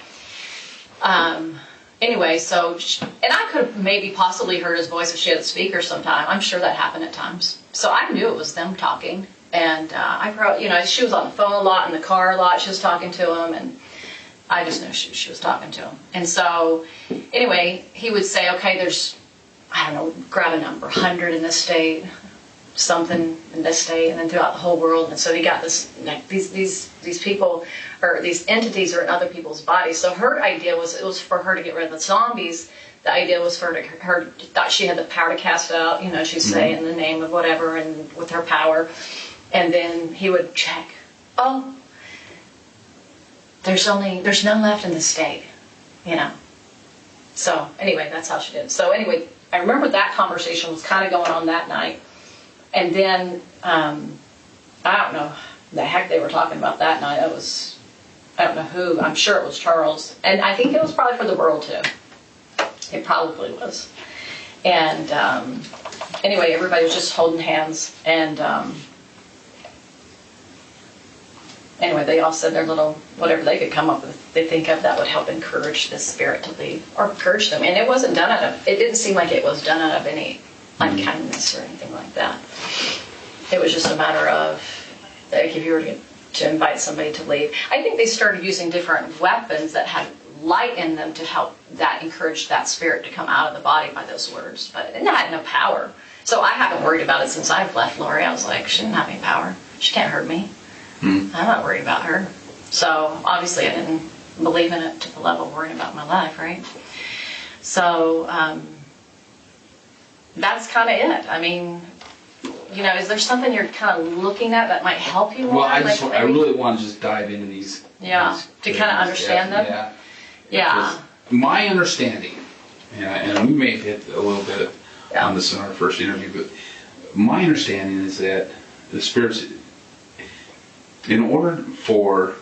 anyway, and I could have maybe possibly heard his voice if she had a speaker sometime. I'm sure that happened at times. So I knew it was them talking. And she was on the phone a lot, in the car a lot. She was talking to him, and I just knew she was talking to him. And so, anyway, he would say, okay, there's, I don't know, grab a number, 100 in this state, something in this state, and then throughout the whole world. And so he got this, like, these people, or these entities are in other people's bodies. So her idea was, it was for her to get rid of the zombies. The idea was for her thought she had the power to cast out, she'd say in the name of whatever, and with her power. And then he would check, oh, there's none left in the state, So anyway, that's how she did it. So anyway, I remember that conversation was kind of going on that night. And then, I don't know the heck they were talking about that night. I don't know who, I'm sure it was Charles. And I think it was probably for the world too. It probably was. And anyway, everybody was just holding hands. And anyway, they all said their little, whatever they could come up with, they think of that would help encourage the spirit to leave, or encourage them. And it wasn't done it didn't seem like it was done out of any unkindness or anything like that. It was just a matter of, like, if you were to invite somebody to leave. I think they started using different weapons that had light in them to help that encourage that spirit to come out of the body by those words. But it had no power. So I haven't worried about it since I've left Lori. I was like, she didn't have any power. She can't hurt me. I'm not worried about her. So obviously I didn't believe in it to the level of worrying about my life, right? So that's kind of it. I mean, is there something you're kind of looking at that might help you more? Well, I really want to just dive into these. Yeah, to kind of understand them. Yeah. My understanding, and we may have hit a little bit on this in our first interview, but my understanding is that the spirits, in order for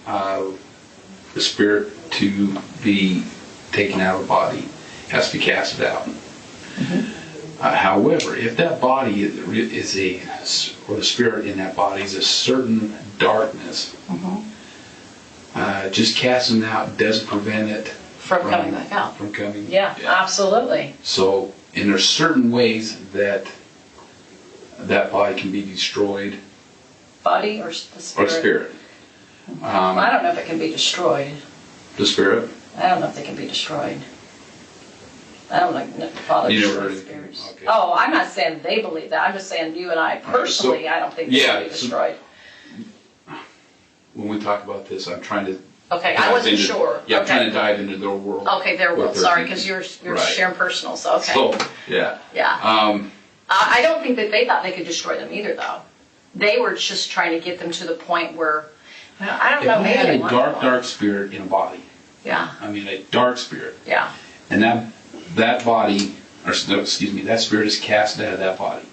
the spirit to be taken out of the body, has to be casted out. Mm-hmm. However, if that body is or the spirit in that body is a certain darkness, just casting it out doesn't prevent it From coming back out. From coming. Yeah, absolutely. So, and there's certain ways that that body can be destroyed. Body or the spirit? Or spirit. I don't know if it can be destroyed. The spirit? I don't know if they can be destroyed. I don't know. Father You never heard spirits. anything? Okay. Oh, I'm not saying they believe that. I'm just saying you and I personally, I don't think they can be destroyed. When we talk about this, I'm trying to. Okay, I wasn't sure. Yeah, I'm Okay. trying to dive into their world. Okay, their world. Sorry, because you're Right. sharing personal. So okay. So, yeah. Yeah. I don't think that they thought they could destroy them either, though. They were just trying to get them to the point where, I don't If know, I maybe had they a wanted dark spirit in a body, Yeah, I mean a dark spirit, yeah. and that body, or no, excuse me, that spirit is cast out of that body.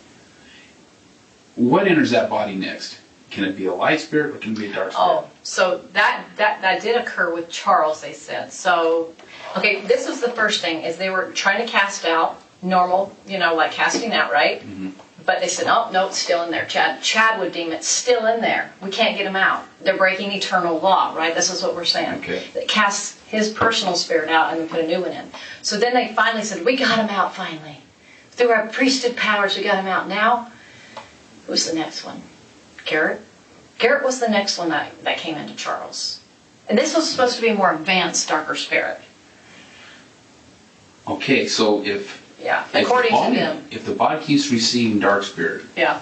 What enters that body next? Can it be a light spirit or can it be a dark spirit? Oh, so that did occur with Charles, they said. So, okay, this was the first thing, is they were trying to cast out normal, like casting out, right? Mm-hmm. But they said, oh, no, it's still in there. Chad would deem it still in there. We can't get him out. They're breaking eternal law, right? This is what we're saying. Okay. That casts his personal spirit out and then put a new one in. So then they finally said, we got him out finally. Through our priesthood powers, we got him out. Now, who's the next one? Garrett? Garrett was the next one that came into Charles. And this was supposed to be a more advanced, darker spirit. Okay, so According to them. If the body keeps receiving dark spirit, Yeah.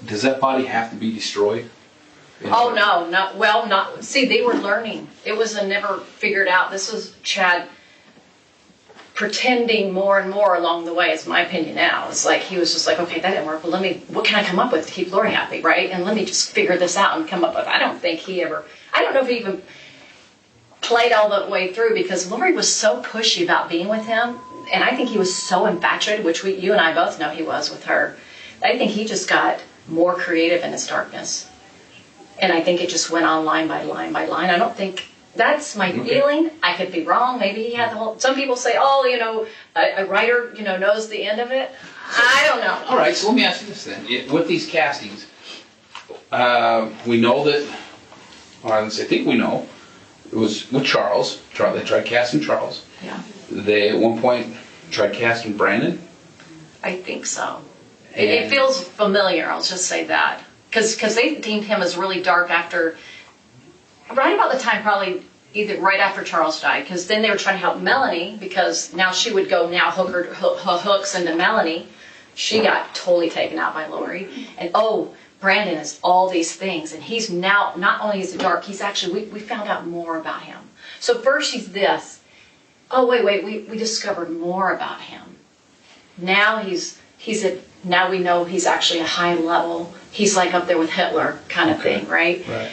does that body have to be destroyed? Oh, no, not, see, they were learning. It was never figured out. This was Chad pretending more and more along the way, is my opinion now. It's like, he was just like, okay, that didn't work, but what can I come up with to keep Lori happy, right? And let me just figure this out and come up with, I don't know if he even played all the way through, because Lori was so pushy about being with him, and I think he was so infatuated, which you and I both know he was with her. I think he just got more creative in his darkness. And I think it just went on line by line by line. I don't think, that's my feeling. I could be wrong. Maybe he had the whole, some people say, a writer, knows the end of it. I don't know. All right, so let me ask you this then. With these castings, we know that, I think we know, it was with Charles. They tried casting Charles. Yeah. They, at one point, tried casting Brandon. I think so. It feels familiar, I'll just say that. Because they deemed him as really dark after, right about the time probably either right after Charles died, because then they were trying to help Melanie, because now she would go hooks into Melanie. She got totally taken out by Lori. And Brandon is all these things, and he's now, not only is he dark, he's actually, we found out more about him. So first he's this. Oh, wait, we discovered more about him. Now now we know he's actually a high level, he's like up there with Hitler kind of thing, right? Right.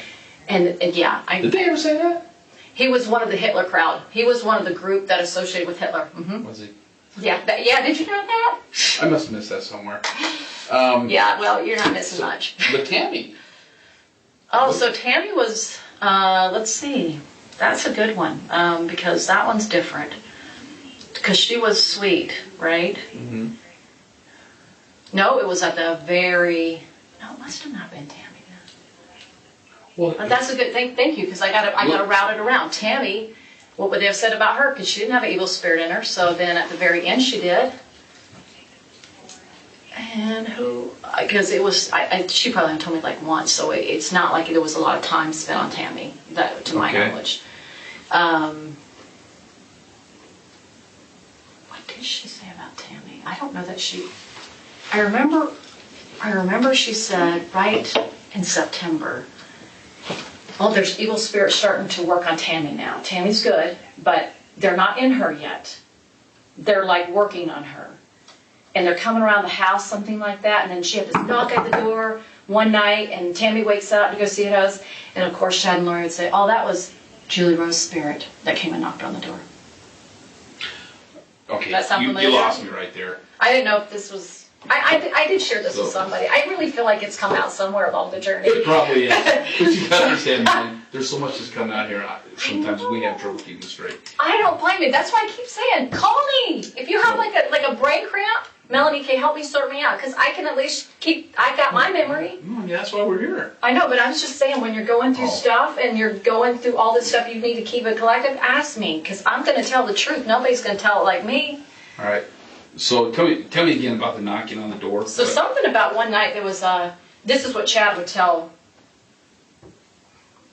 And yeah. Did they ever say that? He was one of the Hitler crowd. He was one of the group that associated with Hitler. Mm-hmm. Was he? Yeah, did you know that? I must have missed that somewhere. Yeah, well, you're not missing much. But Tammy. Oh, so Tammy was, let's see. That's a good one, because that one's different. Because she was sweet, right? Mm-hmm. No, it was at the very, no, it must have not been Tammy then. Well, But that's a good thing, thank you, because I got to route it around. Tammy, what would they have said about her? Because she didn't have an evil spirit in her, so then at the very end she did. And who, because it was, she probably told me like once, so it's not like there was a lot of time spent on Tammy, to my knowledge. What did she say about Tammy? I don't know that she, I remember she said right in September, there's evil spirits starting to work on Tammy now. Tammy's good, but they're not in her yet. They're like working on her. And they're coming around the house, something like that, and then she had to knock at the door one night, and Tammy wakes up to go see it was, and of course Chad and Lori would say, that was Julie Rose's spirit that came and knocked on the door. Okay, That sound familiar? you lost me right there. I didn't know if this was... I did share this with somebody. I really feel like it's come out somewhere along the journey. It probably is. But you gotta understand, man, there's so much that's coming out here. Sometimes we have trouble keeping straight. I don't blame you. That's why I keep saying, call me. If you have like a brain cramp, Melanie can help me sort me out, because I can at least I got my memory. Yeah, that's why we're here. I know, but I was just saying, when you're going through stuff and you're going through all this stuff, you need to keep it collective. Ask me, because I'm going to tell the truth. Nobody's going to tell it like me. All right. So tell me again about the knocking on the door. So something about one night there was this is what Chad would tell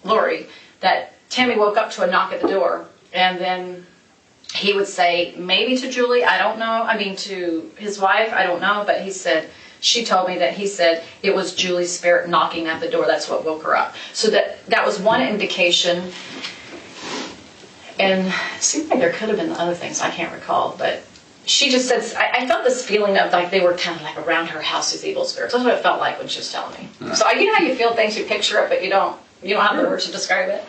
Lori, that Tammy woke up to a knock at the door, and then he would say, maybe to Julie, I don't know. I mean, to his wife, I don't know. But she told me that he said it was Julie's spirit knocking at the door. That's what woke her up. So that was one indication. And it seemed like there could have been other things. I can't recall. But she just said, I felt this feeling of like they were kind of like around her house, these evil spirits. That's what it felt like when she was telling me. Right. So you know how you feel things, you picture it, but you don't have the words to describe it.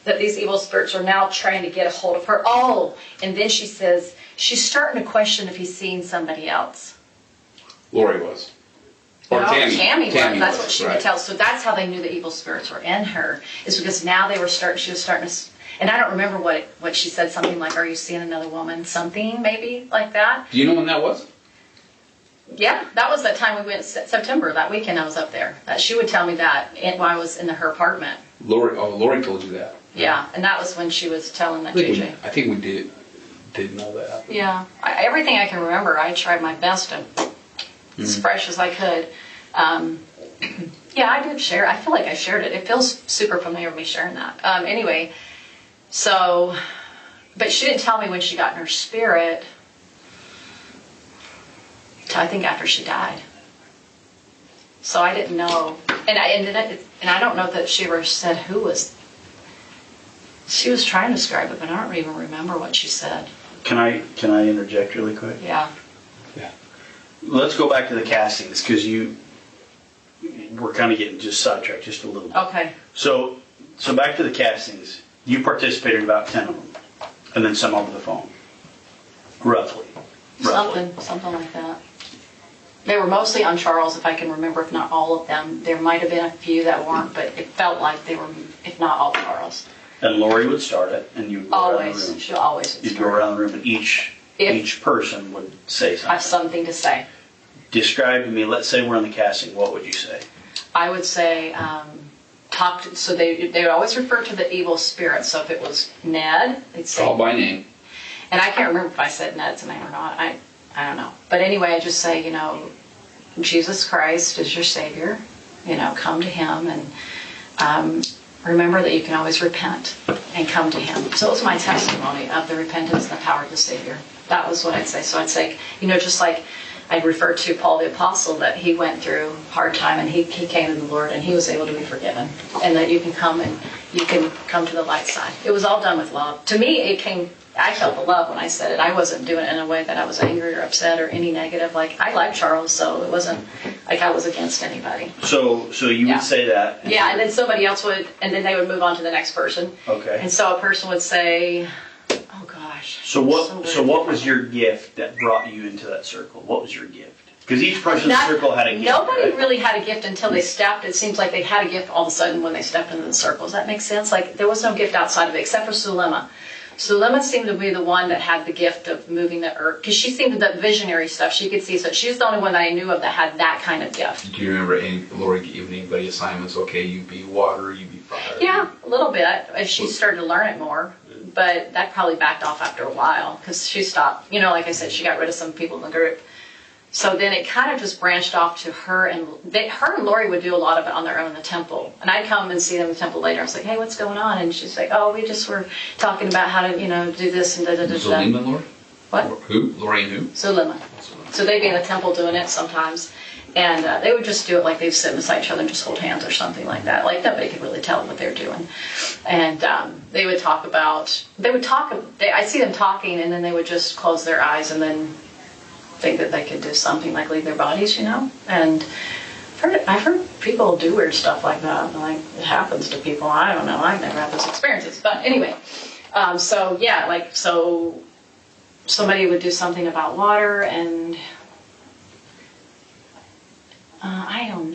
That these evil spirits are now trying to get a hold of her. Oh, and then she says she's starting to question if he's seeing somebody else. Lori was. Or no, Tammy was. That's what she would tell. So that's how they knew the evil spirits were in her, is because now she was starting to, and I don't remember what she said, something like, are you seeing another woman? Something maybe like that. Do you know when that was? Yeah, that was that time we went September, that weekend I was up there. She would tell me that while I was in her apartment. Lori told you that. Yeah, and that was when she was telling that JJ. I think we did know that. Yeah, everything I can remember, I tried my best to, as fresh as I could. Yeah, I did share. I feel like I shared it. It feels super familiar with me sharing that. Anyway, so, but she didn't tell me when she got in her spirit. I think after she died. So I didn't know, and I don't know that she ever said who was. She was trying to describe it, but I don't even remember what she said. Can I interject really quick? Yeah. Yeah. Let's go back to the castings, because we're kind of getting just sidetracked just a little bit. Okay. So back to the castings. You participated in about 10 of them, and then some over the phone. Roughly. Something like that. They were mostly on Charles, if I can remember, if not all of them. There might have been a few that weren't, but it felt like they were, if not all Charles. And Lori would start it, and you would go around the room. She'll always. You'd go around the room, and each person would say something. I have something to say. Describe to me, let's say we're in the casting, what would you say? I would say, so they would always refer to the evil spirit. So if it was Ned, they'd say. Call by name. And I can't remember if I said Ned's name or not. I don't know. But anyway, I just say, Jesus Christ is your Savior. Come to Him, and remember that you can always repent and come to Him. So it was my testimony of the repentance and the power of the Savior. That was what I'd say. So I'd say, just like I'd refer to Paul the Apostle, that he went through a hard time and he came to the Lord and he was able to be forgiven. And that you can come to the light side. It was all done with love. To me, I felt the love when I said it. I wasn't doing it in a way that I was angry or upset or any negative. Like, I like Charles, so it wasn't like I was against anybody. So you would say that. Yeah, and then somebody else would, and then they would move on to the next person. Okay. And so a person would say, oh gosh. So what was your gift that brought you into that circle? What was your gift? Because each person in the circle had a gift. Nobody really had a gift until they stepped. It seems like they had a gift all of a sudden when they stepped into the circle. Does that make sense? Like, there was no gift outside of it, except for Sulema. Sulema seemed to be the one that had the gift of moving the earth, because she seemed to the visionary stuff she could see. So she was the only one that I knew of that had that kind of gift. Do you remember Lori giving anybody assignments? Okay, you be water, you be fire. Yeah, a little bit. She started to learn it more, but that probably backed off after a while because she stopped. Like I said, she got rid of some people in the group. So then it kind of just branched off to her and Lori would do a lot of it on their own in the temple. And I'd come and see them in the temple later. I was like, hey, what's going on? And she's like, oh, we just were talking about how to, do this and da-da-da-da. Zulema and Lori? What? Who? Lori and who? Zulema. So they'd be in the temple doing it sometimes. And they would just do it like they'd sit beside each other and just hold hands or something like that. Like, nobody could really tell what they were doing. And they would talk about, I'd see them talking and then they would just close their eyes and then think that they could do something like leave their bodies, and I've heard people do weird stuff like that. Like, it happens to people. I don't know. I've never had those experiences, but anyway. So somebody would do something about water, and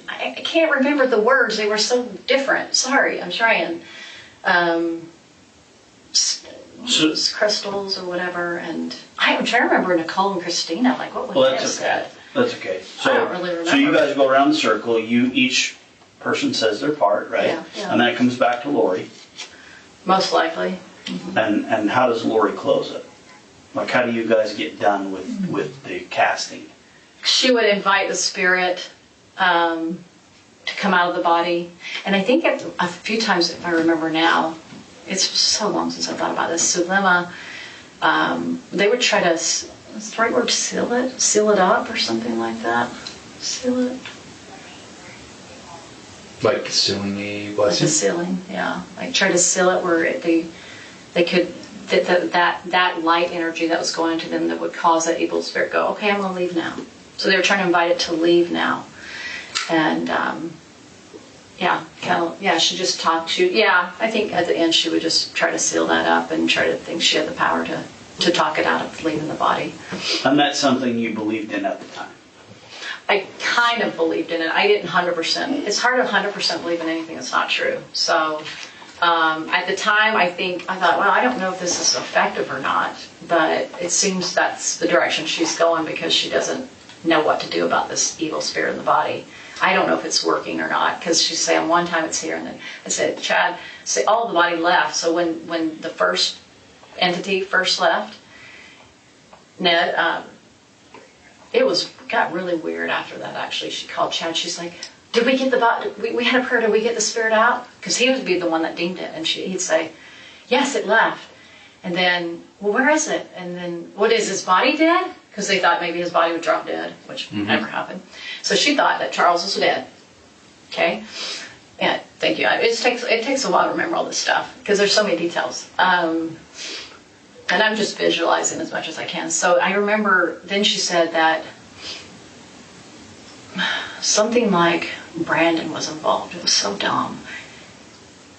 I can't remember the words. They were so different. Sorry, I'm trying. Crystals or whatever, and I'm trying to remember Nicole and Christina. Like, what would they have said? That's okay. I don't really remember. So you guys go around the circle. Each person says their part, right? Yeah. And then it comes back to Lori. Most likely. And how does Lori close it? Like, how do you guys get done with the casting? She would invite the spirit to come out of the body. And I think a few times, if I remember now, it's so long since I thought about this, Sulema, they would try to, what's the right word, seal it up or something like that. Seal it. Like sealing a Like blessing? the sealing, yeah. Like try to seal it where they could, that light energy that was going into them that would cause that evil spirit go, okay, I'm going to leave now. So they were trying to invite it to leave now. And, she just talked to, I think at the end she would just try to seal that up and try to think she had the power to talk it out of leaving the body. And that's something you believed in at the time? I kind of believed in it. I didn't 100%. It's hard to 100% believe in anything that's not true. So at the time, I thought, well, I don't know if this is effective or not, but it seems that's the direction she's going because she doesn't know what to do about this evil spirit in the body. I don't know if it's working or not because she's saying one time it's here and then I said, Chad, say all the body left. So when the first entity first left, Ned, it got really weird after that. Actually, she called Chad. She's like, "Did we get the body? We had a prayer. Did we get the spirit out?" Because he would be the one that deemed it, and he'd say, "Yes, it left." And then, well, where is it? And then, what is his body dead? Because they thought maybe his body would drop dead, which never happened. So she thought that Charles was dead. Okay. Yeah, thank you. It takes a while to remember all this stuff because there's so many details. And I'm just visualizing as much as I can. So I remember then she said that something like Brandon was involved. It was so dumb.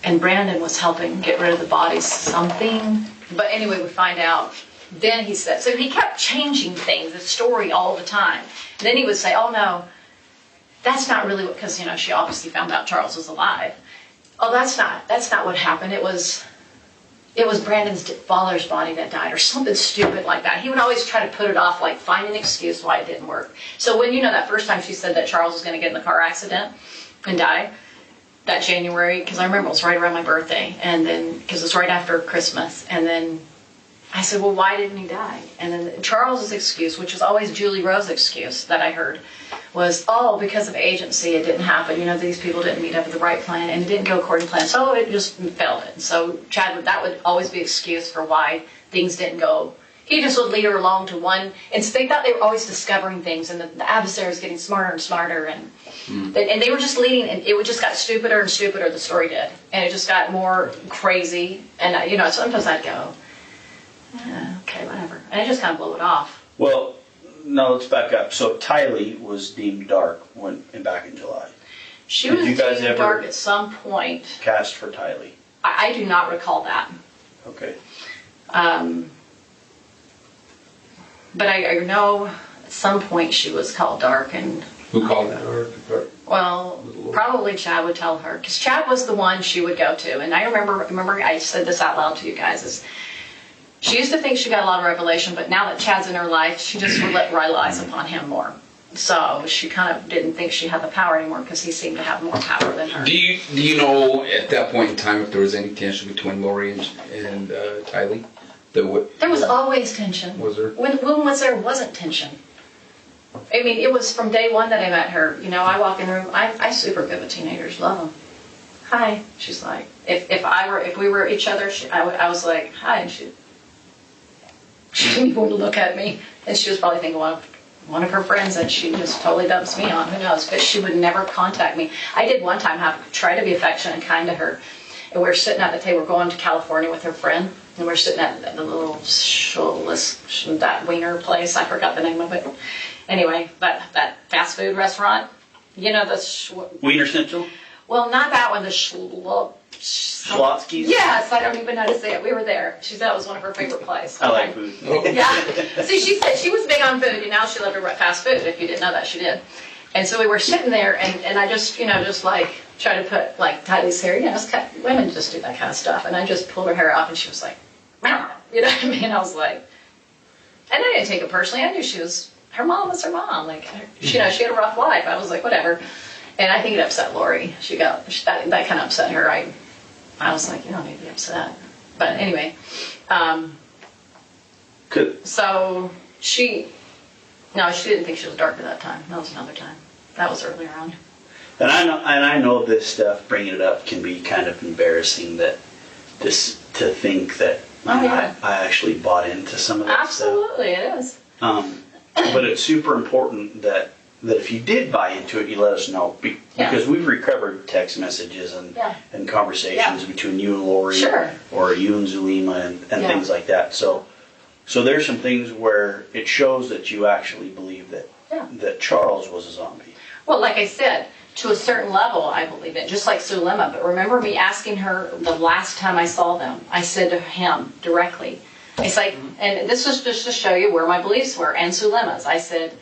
And Brandon was helping get rid of the bodies, something. But anyway, we find out. Then he said, so he kept changing things, the story all the time. And then he would say, oh no, that's not really what, because, she obviously found out Charles was alive. Oh, that's not what happened. It was Brandon's father's body that died or something stupid like that. He would always try to put it off, like find an excuse why it didn't work. So when, that first time she said that Charles was going to get in the car accident and die, that January, because I remember it was right around my birthday, and then, because it was right after Christmas, and then I said, well, why didn't he die? And then Charles's excuse, which was always Julie Rose's excuse that I heard, was, oh, because of agency, it didn't happen. These people didn't meet up with the right plan, and it didn't go according to plan, so it just failed it. So Chad, that would always be excuse for why things didn't go. He just would lead her along to one, and so they thought they were always discovering things, and the adversary was getting smarter and smarter, and they were just leading, and it just got stupider and stupider, the story did, and it just got more crazy, and sometimes I'd go, okay, whatever, and I just kind of blow it off. Well, now let's back up. So Tylee was deemed dark back in July. She was deemed dark at some point. Cast for Tylee? I do not recall that. Okay. But I know at some point she was called dark, and Who called that? well, probably Chad would tell her, because Chad was the one she would go to. And I remember I said this out loud to you guys, is she used to think she got a lot of revelation, but now that Chad's in her life, she just relies upon him more. So she kind of didn't think she had the power anymore because he seemed to have more power than her. Do you know at that point in time if there was any tension between Lori and Tylee? There was always tension. Was there? When wasn't tension. I mean, it was from day one that I met her. I walk in the room. I super good with teenagers. Love them. Hi. She's like, if we were each other, I was like, hi, and she didn't even want to look at me, and she was probably thinking one of her friends that she just totally dumps me on. Who knows? But she would never contact me. I did one time try to be affectionate and kind to her, and we were sitting at the table. We're going to California with her friend, and we're sitting at the little that wiener place. I forgot the name of it. Anyway, that fast food restaurant, the Wiener Schnitzel? Well, not that one. The Schlotsky's? Yes, I don't even know how to say it. We were there. She said it was one of her favorite places. I like food. Yeah. See, she said she was big on food, and now she loved her fast food. If you didn't know that, she did. And so we were sitting there, and I just, just like try to put like Tylee's hair, women just do that kind of stuff. And I just pulled her hair off, and she was like, meow. You know what I mean? I was like, and I didn't take it personally. I knew her mom was her mom. Like, she had a rough life. I was like, whatever. And I think it upset Lori. That kind of upset her. I was like, you don't need to be upset. But anyway, so she didn't think she was dark at that time. That was another time. That was earlier on. And I know this stuff, bringing it up, can be kind of embarrassing to think that I actually bought into some of that Absolutely, stuff. It is. But it's super important that if you did buy into it, you let us know. Because we've recovered text messages and conversations between you and Lori, or you and Zulema and things like that. So there's some things where it shows that you actually believe that Charles was a zombie. Well, like I said, to a certain level, I believe it, just like Zulema. But remember me asking her the last time I saw them, I said to him directly, it's like, and this was just to show you where my beliefs were, and Zulema's. I said,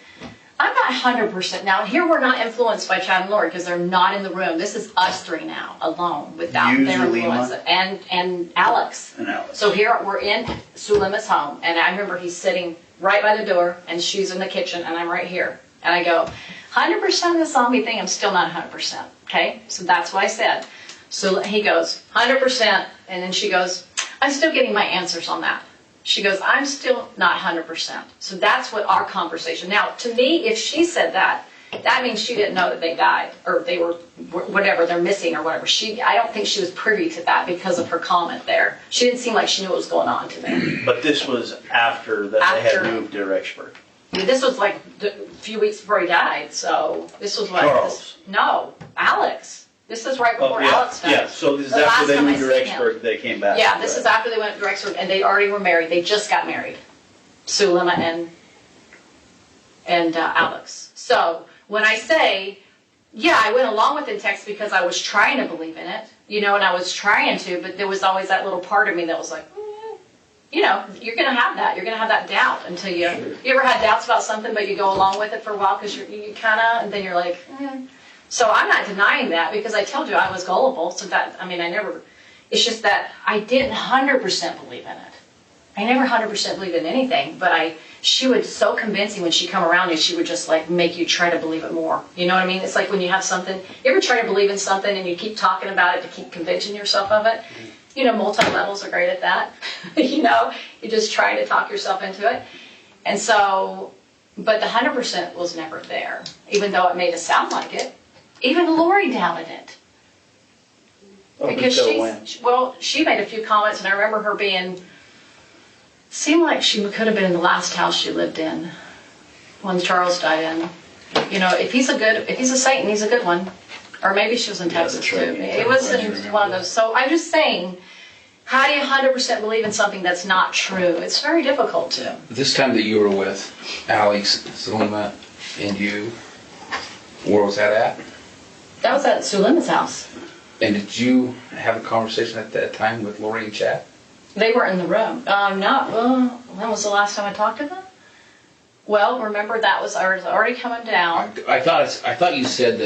I'm not 100%. Now, here we're not influenced by Chad and Lori because they're not in the room. This is us three now, alone, without their influence. And Alex. So here we're in Zulema's home, and I remember he's sitting right by the door, and she's in the kitchen, and I'm right here. And I go, 100% of the zombie thing, I'm still not 100%. Okay? So that's what I said. So he goes, 100%. And then she goes, I'm still getting my answers on that. She goes, I'm still not 100%. So that's what our conversation. Now, to me, if she said that, that means she didn't know that they died, or they were, whatever, they're missing or whatever. I don't think she was privy to that because of her comment there. She didn't seem like she knew what was going on to me. But this was after they had moved to Rexburg. This was like a few weeks before he died, so this was what? Charles. No, Alex. This is right before Alex died. Yeah, so this is after they moved to Rexburg, they came back. Yeah, this is after they went to Rexburg, and they already were married. They just got married. Zulema and Alex. So when I say, I went along with the text because I was trying to believe in it, and I was trying to, but there was always that little part of me that was like, you're going to have that. You're going to have that doubt until you ever had doubts about something, but you go along with it for a while because you kind of, and then you're like, So I'm not denying that because I told you I was gullible. So it's just that I didn't 100% believe in it. I never 100% believed in anything, but she was so convincing when she come around you, she would just like make you try to believe it more. You know what I mean? It's like when you have something, you ever try to believe in something and you keep talking about it to keep convincing yourself of it? Multi-levels are great at that. You just try to talk yourself into it. And so, but the 100% was never there, even though it made it sound like it. Even Lori doubted it. Because she made a few comments, and I remember her seemed like she could have been in the last house she lived in when Charles died in. If he's a Satan, he's a good one. Or maybe she was in Texas too. It wasn't one of those. So I'm just saying, how do you 100% believe in something that's not true? It's very difficult to. This time that you were with Alex, Zulema, and you, where was that at? That was at Zulema's house. And did you have a conversation at that time with Lori and Chad? They weren't in the room. When was the last time I talked to them? Well, remember I was already coming down. I thought you said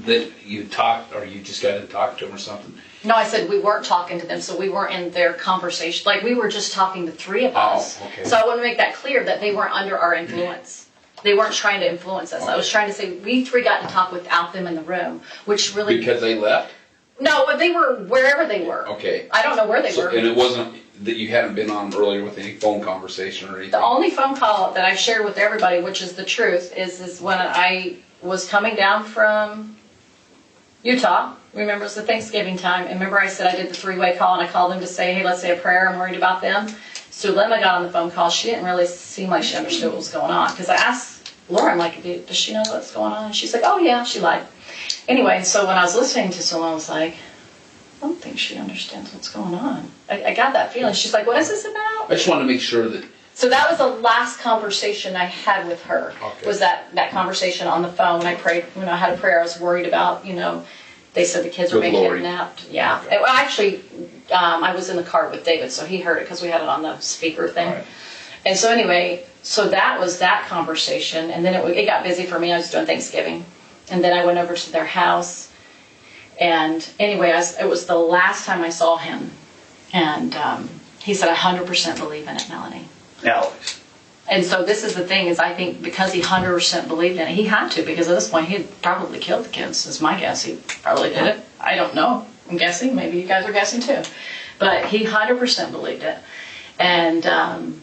that you talked, or you just got to talk to them or something. No, I said we weren't talking to them, so we weren't in their conversation. Like, we were just talking, the three of us. Oh, okay. So I want to make that clear that they weren't under our influence. They weren't trying to influence us. Okay. I was trying to say we three got to talk without them in the room, which really... Because they left? No, but they were wherever they were. Okay. I don't know where they were. And it wasn't that you hadn't been on earlier with any phone conversation or anything? The only phone call that I've shared with everybody, which is the truth, is when I was coming down from Utah. Remember, it was the Thanksgiving time. And remember I said I did the three-way call, and I called them to say, hey, let's say a prayer. I'm worried about them. Zulema got on the phone call. She didn't really seem like she understood what was going on. Because I asked Laura, I'm like, does she know what's going on? And she's like, oh, yeah, she lied. Anyway, so when I was listening to Zulema, I was like, I don't think she understands what's going on. I got that feeling. She's like, what is this about? I just want to make sure that... So that was the last conversation I had with her, was that conversation on the phone when I prayed, when I had a prayer. I was worried about, they said the kids were being kidnapped. Yeah. Okay. Well, actually, I was in the car with David, so he heard it because we had it on the speaker thing. Right. And so anyway, so that was that conversation. And then it got busy for me. I was doing Thanksgiving. And then I went over to their house. And anyway, it was the last time I saw him. And he said, I 100% believe in it, Melanie. Alex. And so this is the thing, is I think because he 100% believed in it, he had to, because at this point he had probably killed the kids, is my guess. He probably did it. I don't know. I'm guessing. Maybe you guys are guessing too. But he 100% believed it. And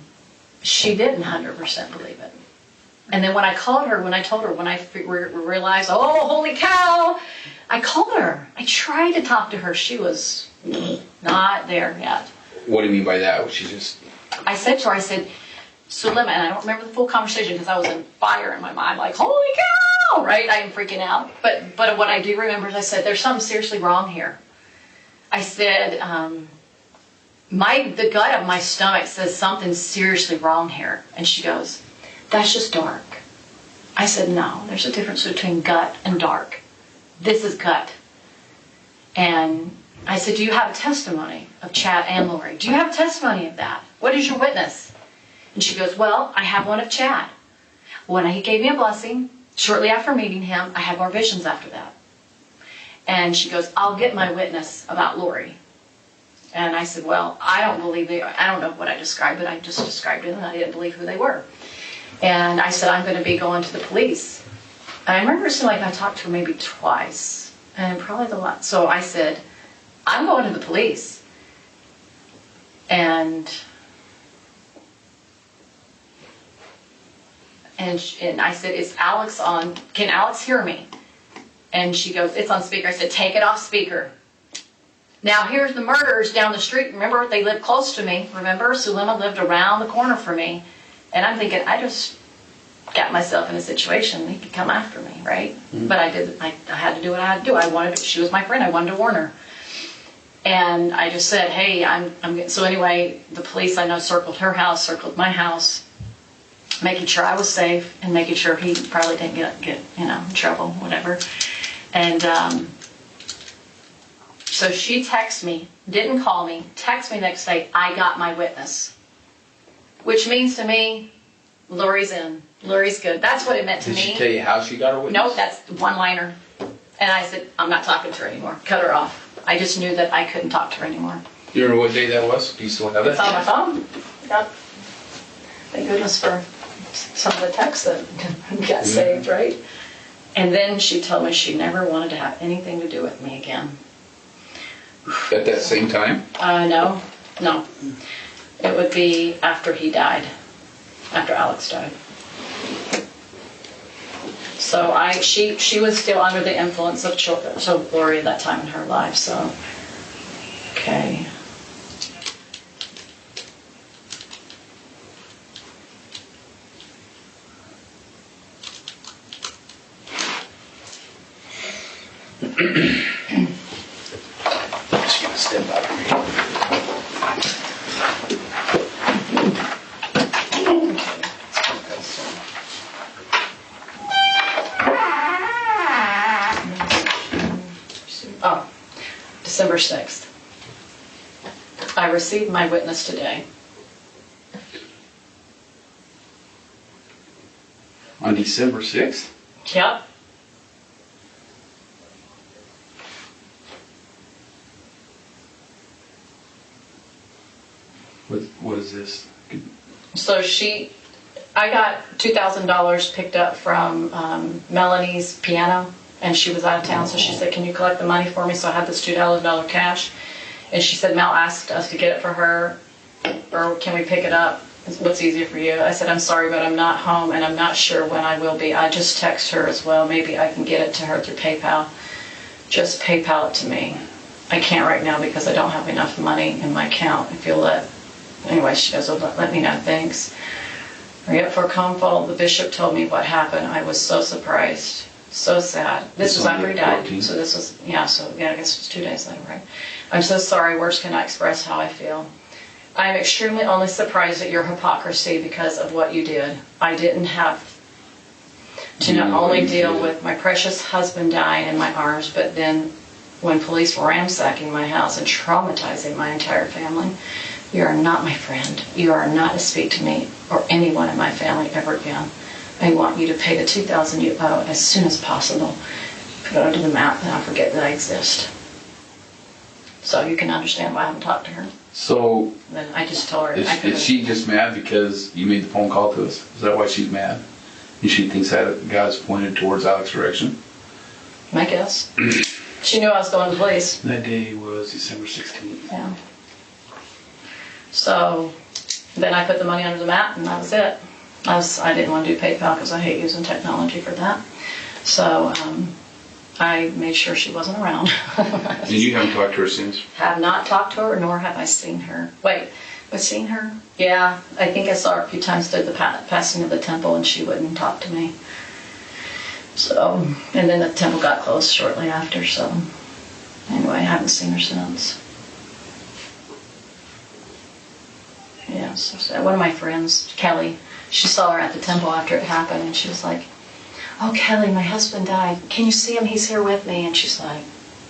she didn't 100% believe it. And then when I called her, when I realized, oh, holy cow, I called her. I tried to talk to her. She was not there yet. What do you mean by that? She just... I said to her, Sulema, and I don't remember the full conversation because I was in fire in my mind, like, holy cow, right? I am freaking out. But what I do remember is I said, there's something seriously wrong here. I said, the gut of my stomach says something's seriously wrong here. And she goes, that's just dark. I said, no, there's a difference between gut and dark. This is gut. And I said, do you have a testimony of Chad and Lori? Do you have a testimony of that? What is your witness? And she goes, well, I have one of Chad. When he gave me a blessing, shortly after meeting him, I had more visions after that. And she goes, I'll get my witness about Lori. And I said, well, I don't know what I described, but I just described it and I didn't believe who they were. And I said, I'm going to be going to the police. And I remember it seemed like I talked to her maybe twice, and probably the last. So I said, I'm going to the police. And I said, is Alex on? Can Alex hear me? And she goes, it's on speaker. I said, take it off speaker. Now here's the murderers down the street. Remember, they lived close to me. Remember, Sulema lived around the corner from me. And I'm thinking, I just got myself in a situation. He could come after me, right? Mm-hmm. But I had to do what I had to do. She was my friend. I wanted to warn her. And I just said, hey, so anyway, the police, I know, circled her house, circled my house, making sure I was safe and making sure he probably didn't get in trouble, whatever. And so she texted me, didn't call me, texted me next day, I got my witness. Which means to me, Lori's in. Lori's good. That's what it meant to me. Did she tell you how she got her witness? Nope, that's one-liner. And I said, I'm not talking to her anymore. Cut her off. I just knew that I couldn't talk to her anymore. You remember what day that was? Do you still have it? It's on my phone. Yep. Thank goodness for some of the texts that got saved, right? And then she told me she never wanted to have anything to do with me again. At that same time? No. It would be after he died. After Alex died. So she was still under the influence of children, so Lori at that time in her life, so, okay. Just gonna step out of here. December 6th. I received my witness today. On December 6th? Yep. What is this? So I got $2,000 picked up from Melanie's piano. And she was out of town, so she said, can you collect the money for me? So I had this $2,000 cash. And she said, Mel asked us to get it for her, or can we pick it up? What's easier for you? I said, I'm sorry, but I'm not home, and I'm not sure when I will be. I just text her as well. Maybe I can get it to her through PayPal. Just PayPal it to me. I can't right now because I don't have enough money in my account. If you'll let... Anyway, she goes, let me know. Thanks. Are you up for a confall? The bishop told me what happened. I was so surprised. So sad. This was after he died. So this was, I guess it was 2 days later, right? I'm so sorry. Words cannot express how I feel. I am extremely only surprised at your hypocrisy because of what you did. I didn't have to not only deal with my precious husband dying in my arms, but then when police were ransacking my house and traumatizing my entire family, You are not my friend. You are not to speak to me or anyone in my family ever again. I want you to pay the $2,000 you owe as soon as possible. Put it onto the map and I'll forget that I exist. So you can understand why I haven't talked to her. So Then I just told her. is she just mad because you made the phone call to us? Is that why she's mad? And she thinks that God's pointed towards Alex's direction? My guess. She knew I was going to the police. That day was December 16th. Yeah. So then I put the money under the mat and that was it. I didn't want to do PayPal because I hate using technology for that. So I made sure she wasn't around. And you haven't talked to her since? Have not talked to her, nor have I seen her. Wait, was seen her? Yeah, I think I saw her a few times through the passing of the temple, and she wouldn't talk to me. So, and then the temple got closed shortly after, so anyway, I haven't seen her since. Yeah, so sad. One of my friends, Kelly, she saw her at the temple after it happened, and she was like, "Oh, Kelly, my husband died. Can you see him? He's here with me." And she's like,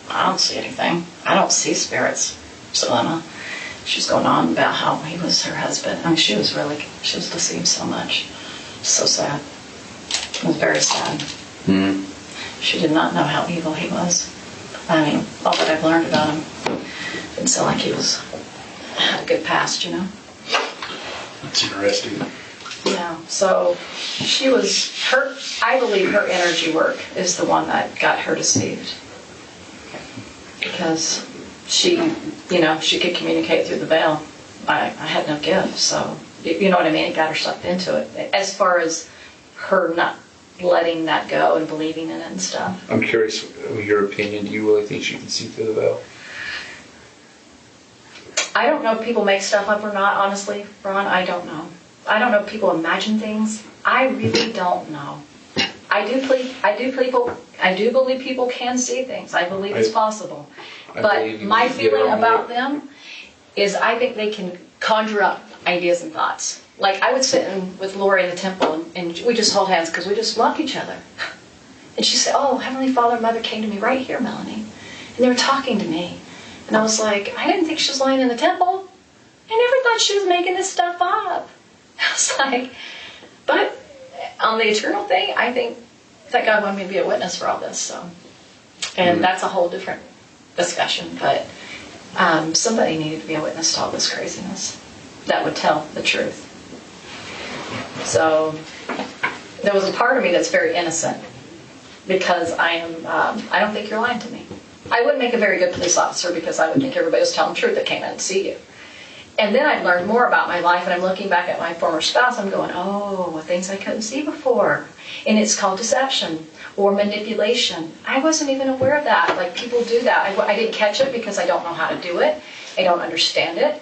"I don't see anything. I don't see spirits." So Emma, she's going on about how he was her husband. I mean, she was deceived so much. So sad. It was very sad. Mm-hmm. She did not know how evil he was. I mean, all that I've learned about him didn't sound like he had a good past, you know? That's interesting. Yeah, so I believe her energy work is the one that got her deceived. Because she could communicate through the veil. I had no gift, so, you know what I mean? It got her sucked into it. As far as her not letting that go and believing in it and stuff. I'm curious of your opinion. Do you really think she can see through the veil? I don't know if people make stuff up or not, honestly, Ron. I don't know. I don't know if people imagine things. I really don't know. I do believe people can see things. I believe it's possible. But my feeling about them is I think they can conjure up ideas and thoughts. Like I would sit with Lori in the temple and we just hold hands because we just love each other. And she said, "Oh, Heavenly Father and Mother came to me right here, Melanie. And they were talking to me." And I was like, I didn't think she was lying in the temple. I never thought she was making this stuff up. I was like, but on the eternal thing, I think that God wanted me to be a witness for all this. So, and that's a whole different discussion. But somebody needed to be a witness to all this craziness that would tell the truth. So there was a part of me that's very innocent because I don't think you're lying to me. I wouldn't make a very good police officer because I would think everybody was telling the truth that came in to see you. And then I learned more about my life, and I'm looking back at my former spouse, I'm going, oh, things I couldn't see before. And it's called deception or manipulation. I wasn't even aware of that. Like, people do that. I didn't catch it because I don't know how to do it. I don't understand it.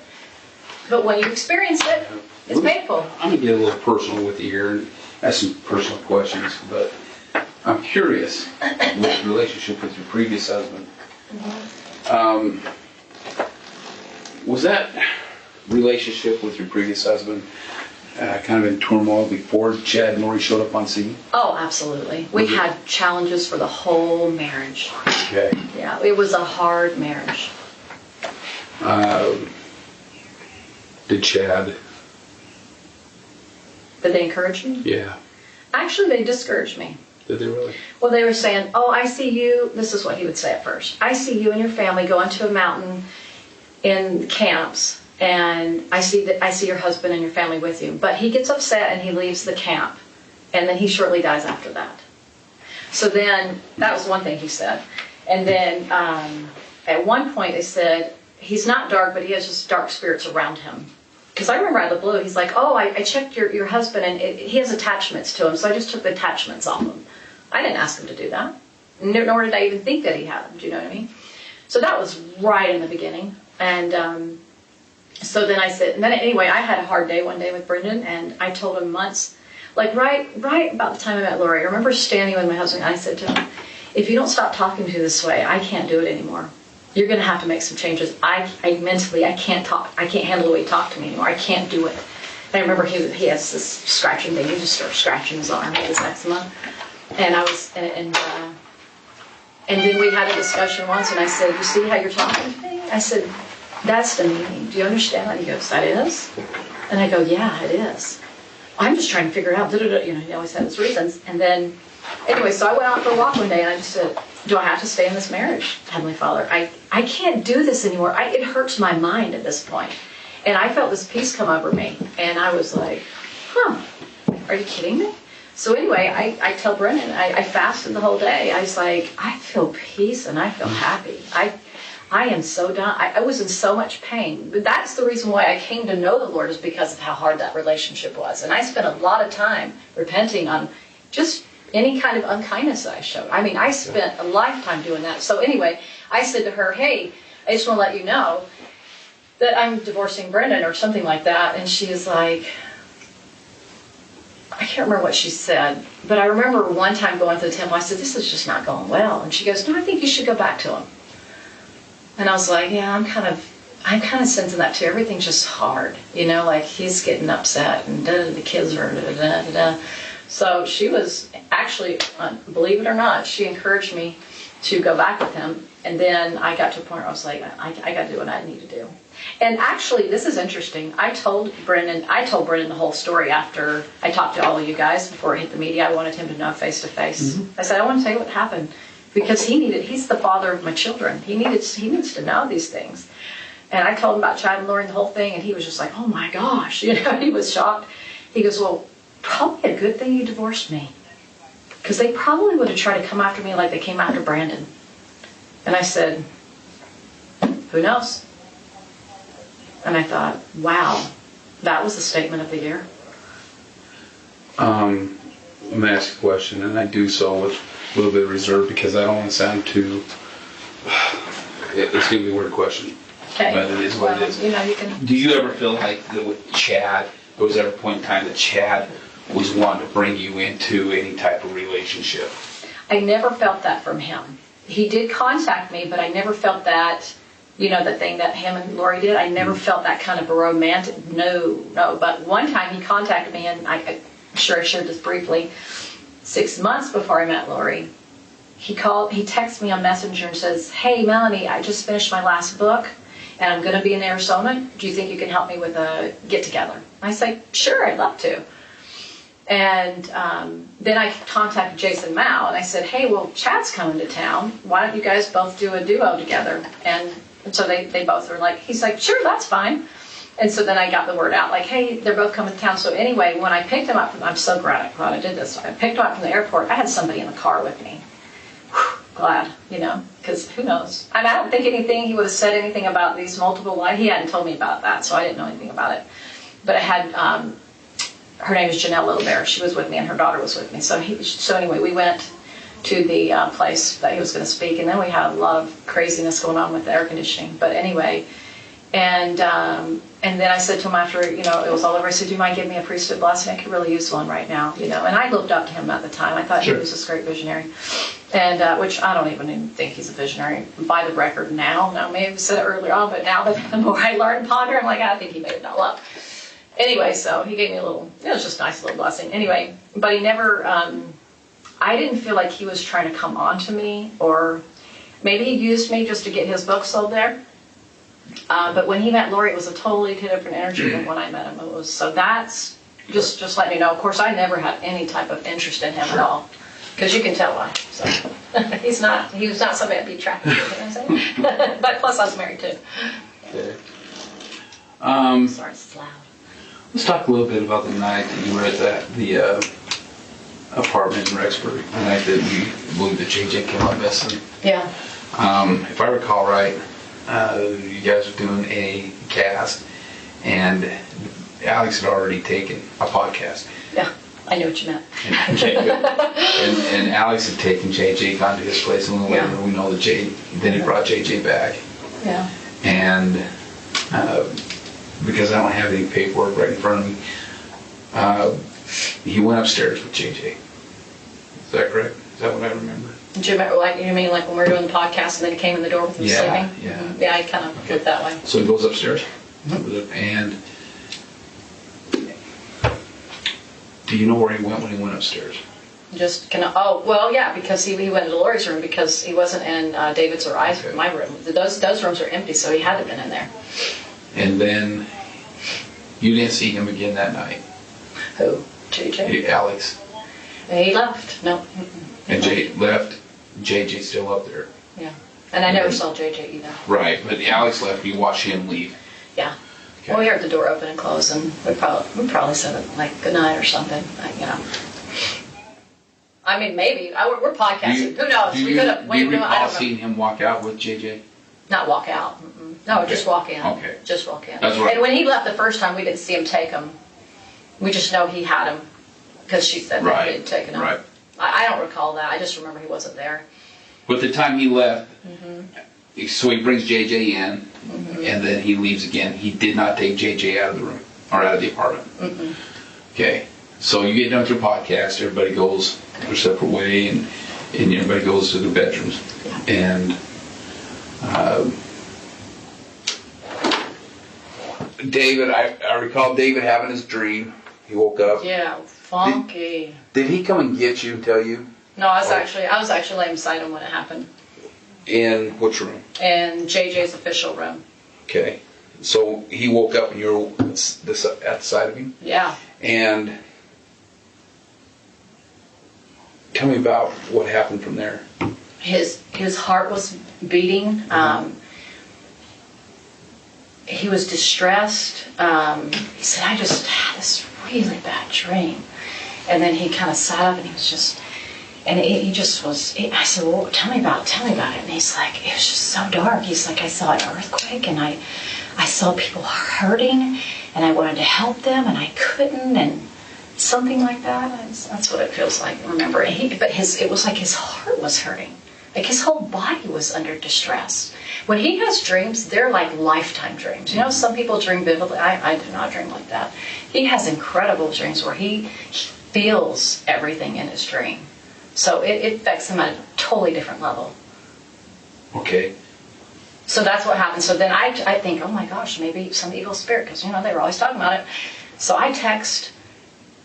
But when you experience it, it's painful. I'm going to get a little personal with you here and ask some personal questions, but I'm curious with your relationship with your previous husband. Mm-hmm. Was that relationship with your previous husband kind of in turmoil before Chad and Lori showed up on scene? Oh, absolutely. We had challenges for the whole marriage. Okay. Yeah, it was a hard marriage. Did Chad? Did they encourage me? Yeah. Actually, they discouraged me. Did they really? Well, they were saying, "Oh, I see you." This is what he would say at first. "I see you and your family going to a mountain in camps, and I see your husband and your family with you." But he gets upset and he leaves the camp, and then he shortly dies after that. So then that was one thing he said, and then at one point they said he's not dark, but he has just dark spirits around him. Because I remember out of the blue, he's like, "Oh, I checked your husband, and he has attachments to him, so I just took the attachments off him." I didn't ask him to do that, nor did I even think that he had them. Do you know what I mean? So that was right in the beginning, and so then I said, and then anyway, I had a hard day one day with Brendan, and I told him months, like right about the time I met Lori. I remember standing with my husband, and I said to him, "If you don't stop talking to me this way, I can't do it anymore. You're going to have to make some changes. I mentally, I can't talk. I can't handle the way you talk to me anymore. I can't do it." And I remember he has this scratching thing. He just started scratching his arm, his eczema. And I was, and then we had a discussion once, and I said, "You see how you're talking to me?" I said, That's the meaning. Do you understand that? He goes, that is? And I go, yeah, it is. I'm just trying to figure out, you know, he always had his reasons. And then, anyway, so I went out for a walk one day and I just said, do I have to stay in this marriage, Heavenly Father? I can't do this anymore. It hurts my mind at this point. And I felt this peace come over me. And I was like, are you kidding me? So anyway, I tell Brennan, I fasted the whole day. I was like, I feel peace and I feel happy. I am so done. I was in so much pain. But that's the reason why I came to know the Lord, is because of how hard that relationship was. And I spent a lot of time repenting on just any kind of unkindness that I showed. I mean, I spent a lifetime doing that. So anyway, I said to her, hey, I just want to let you know that I'm divorcing Brendan or something like that. And she is like, I can't remember what she said, but I remember one time going to the temple, I said, this is just not going well. And she goes, no, I think you should go back to him. And I was like, yeah, I'm kind of sensing that too. Everything's just hard, you know, like he's getting upset and the kids are da-da-da-da. So she was actually, believe it or not, she encouraged me to go back with him. And then I got to a point where I was like, I got to do what I need to do. And actually, this is interesting. I told Brendan the whole story after I talked to all of you guys before it hit the media. I wanted him to know face to face. I said, I want to tell you what happened. Because he's the father of my children. He needs to know these things. And I told him about Chad and Lori and the whole thing, and he was just like, oh my gosh, you know, he was shocked. He goes, well, probably a good thing you divorced me. Because they probably would have tried to come after me like they came after Brandon. And I said, who knows? And I thought, wow, that was the statement of the year. I'm going to ask a question, and I do so with a little bit of reserve because I don't want to sound too... It's going to be a weird question. Okay. But it is what it is. You know, you can... Do you ever feel like that with Chad, there was ever a point in time that Chad was wanting to bring you into any type of relationship? I never felt that from him. He did contact me, but I never felt that, you know, the thing that him and Lori did. I never felt that kind of a romantic, no. But one time he contacted me, and I'm sure I shared this briefly. 6 months before I met Lori, he texted me on Messenger and says, hey, Melanie, I just finished my last book, and I'm going to be in Arizona. Do you think you can help me with a get-together? I said, sure, I'd love to. And then I contacted Jason Mao, and I said, hey, well, Chad's coming to town. Why don't you guys both do a duo together? And so they both were like, he's like, sure, that's fine. And so then I got the word out, like, hey, they're both coming to town. So anyway, when I picked them up, I'm so glad I did this. I picked them up from the airport. I had somebody in the car with me. Whew, glad, you know, because who knows? I don't think he would have said anything about these multiple lives. He hadn't told me about that, so I didn't know anything about it. But I had, her name is Janelle Littlebear. She was with me, and her daughter was with me. So anyway, we went to the place that he was going to speak, and then we had a lot of craziness going on with the air conditioning. But anyway, and then I said to him after, you know, it was all over, I said, do you mind giving me a priesthood blessing? I could really use one right now, you know. And I looked up to him at the time. I thought he was this great visionary. And which I don't even think he's a visionary by the record now. Now, maybe I said it earlier on, but now that the more I learn and ponder, I'm like, I think he made it all up. Anyway, so he gave me it was just a nice little blessing. Anyway, but he never, I didn't feel like he was trying to come on to me, or maybe he used me just to get his book sold there. But when he met Lori, it was a totally different energy than when I met him. So that's just letting you know. Of course, I never had any type of interest in him at all, because you can tell why. So he was not somebody I'd be attracted to. You know what I'm saying? But plus, I was married too. Okay. Sorry, it's loud. Let's talk a little bit about the night that you were at the apartment in Rexburg. The night that we believe that JJ came up missing. Yeah. If I recall right, you guys were doing a cast, and Alex had already taken a podcast. Yeah, I knew what you meant. and Alex had taken JJ, gone to his place, and later we know that then he brought JJ back. Yeah. And because I don't have any paperwork right in front of me, he went upstairs with JJ. Is that correct? Is that what I remember? Do you remember, you mean like when we were doing the podcast and then he came in the door with him sleeping? Yeah. Mm-hmm. Yeah, I kind of went that way. So he goes upstairs, and do you know where he went when he went upstairs? Just because he went into Lori's room because he wasn't in David's or I's room, my room. Those rooms are empty, so he had to have been in there. And then you didn't see him again that night. Who? JJ? Alex. He left. No. And Jay left. JJ's still up there. Yeah. And I never saw JJ either. Right, but Alex left. You watched him leave. Yeah. Okay. Well, we heard the door open and close, and we probably said like good night or something. I mean, maybe we're podcasting. Who knows? Do you recall seeing him walk out with JJ? Not walk out. Mm-mm. No, okay. Just walk in. Okay. Just walk in. That's right. And when he left the first time, we didn't see him take him. We just know he had him because she said that he had taken him. Right. I don't recall that. I just remember he wasn't there. But the time he left, so he brings JJ in, and then he leaves again. He did not take JJ out of the room or out of the apartment. Mm-mm. Okay. So you get done with your podcast. Everybody goes their separate way, and everybody goes to their bedrooms. Yeah. And David, I recall David having his dream. He woke up. Yeah, funky. Did he come and get you and tell you? No, I was actually laying beside him when it happened. In which room? In JJ's official room. Okay. So he woke up and you were at the side of him? Yeah. And tell me about what happened from there. His heart was beating. He was distressed. He said, I just had this really bad dream. And then he kind of sat up and he was just, and he just was, I said, well, tell me about it. And he's like, it was just so dark. He's like, I saw an earthquake and I saw people hurting and I wanted to help them and I couldn't, and something like that. That's what it feels like, remember. It was like his heart was hurting. Like his whole body was under distress. When he has dreams, they're like lifetime dreams. You know, some people dream vividly. I do not dream like that. He has incredible dreams where he feels everything in his dream. So it affects him at a totally different level. Okay. So that's what happened. So then I think, oh my gosh, maybe some evil spirit, because, you know, they were always talking about it. So I text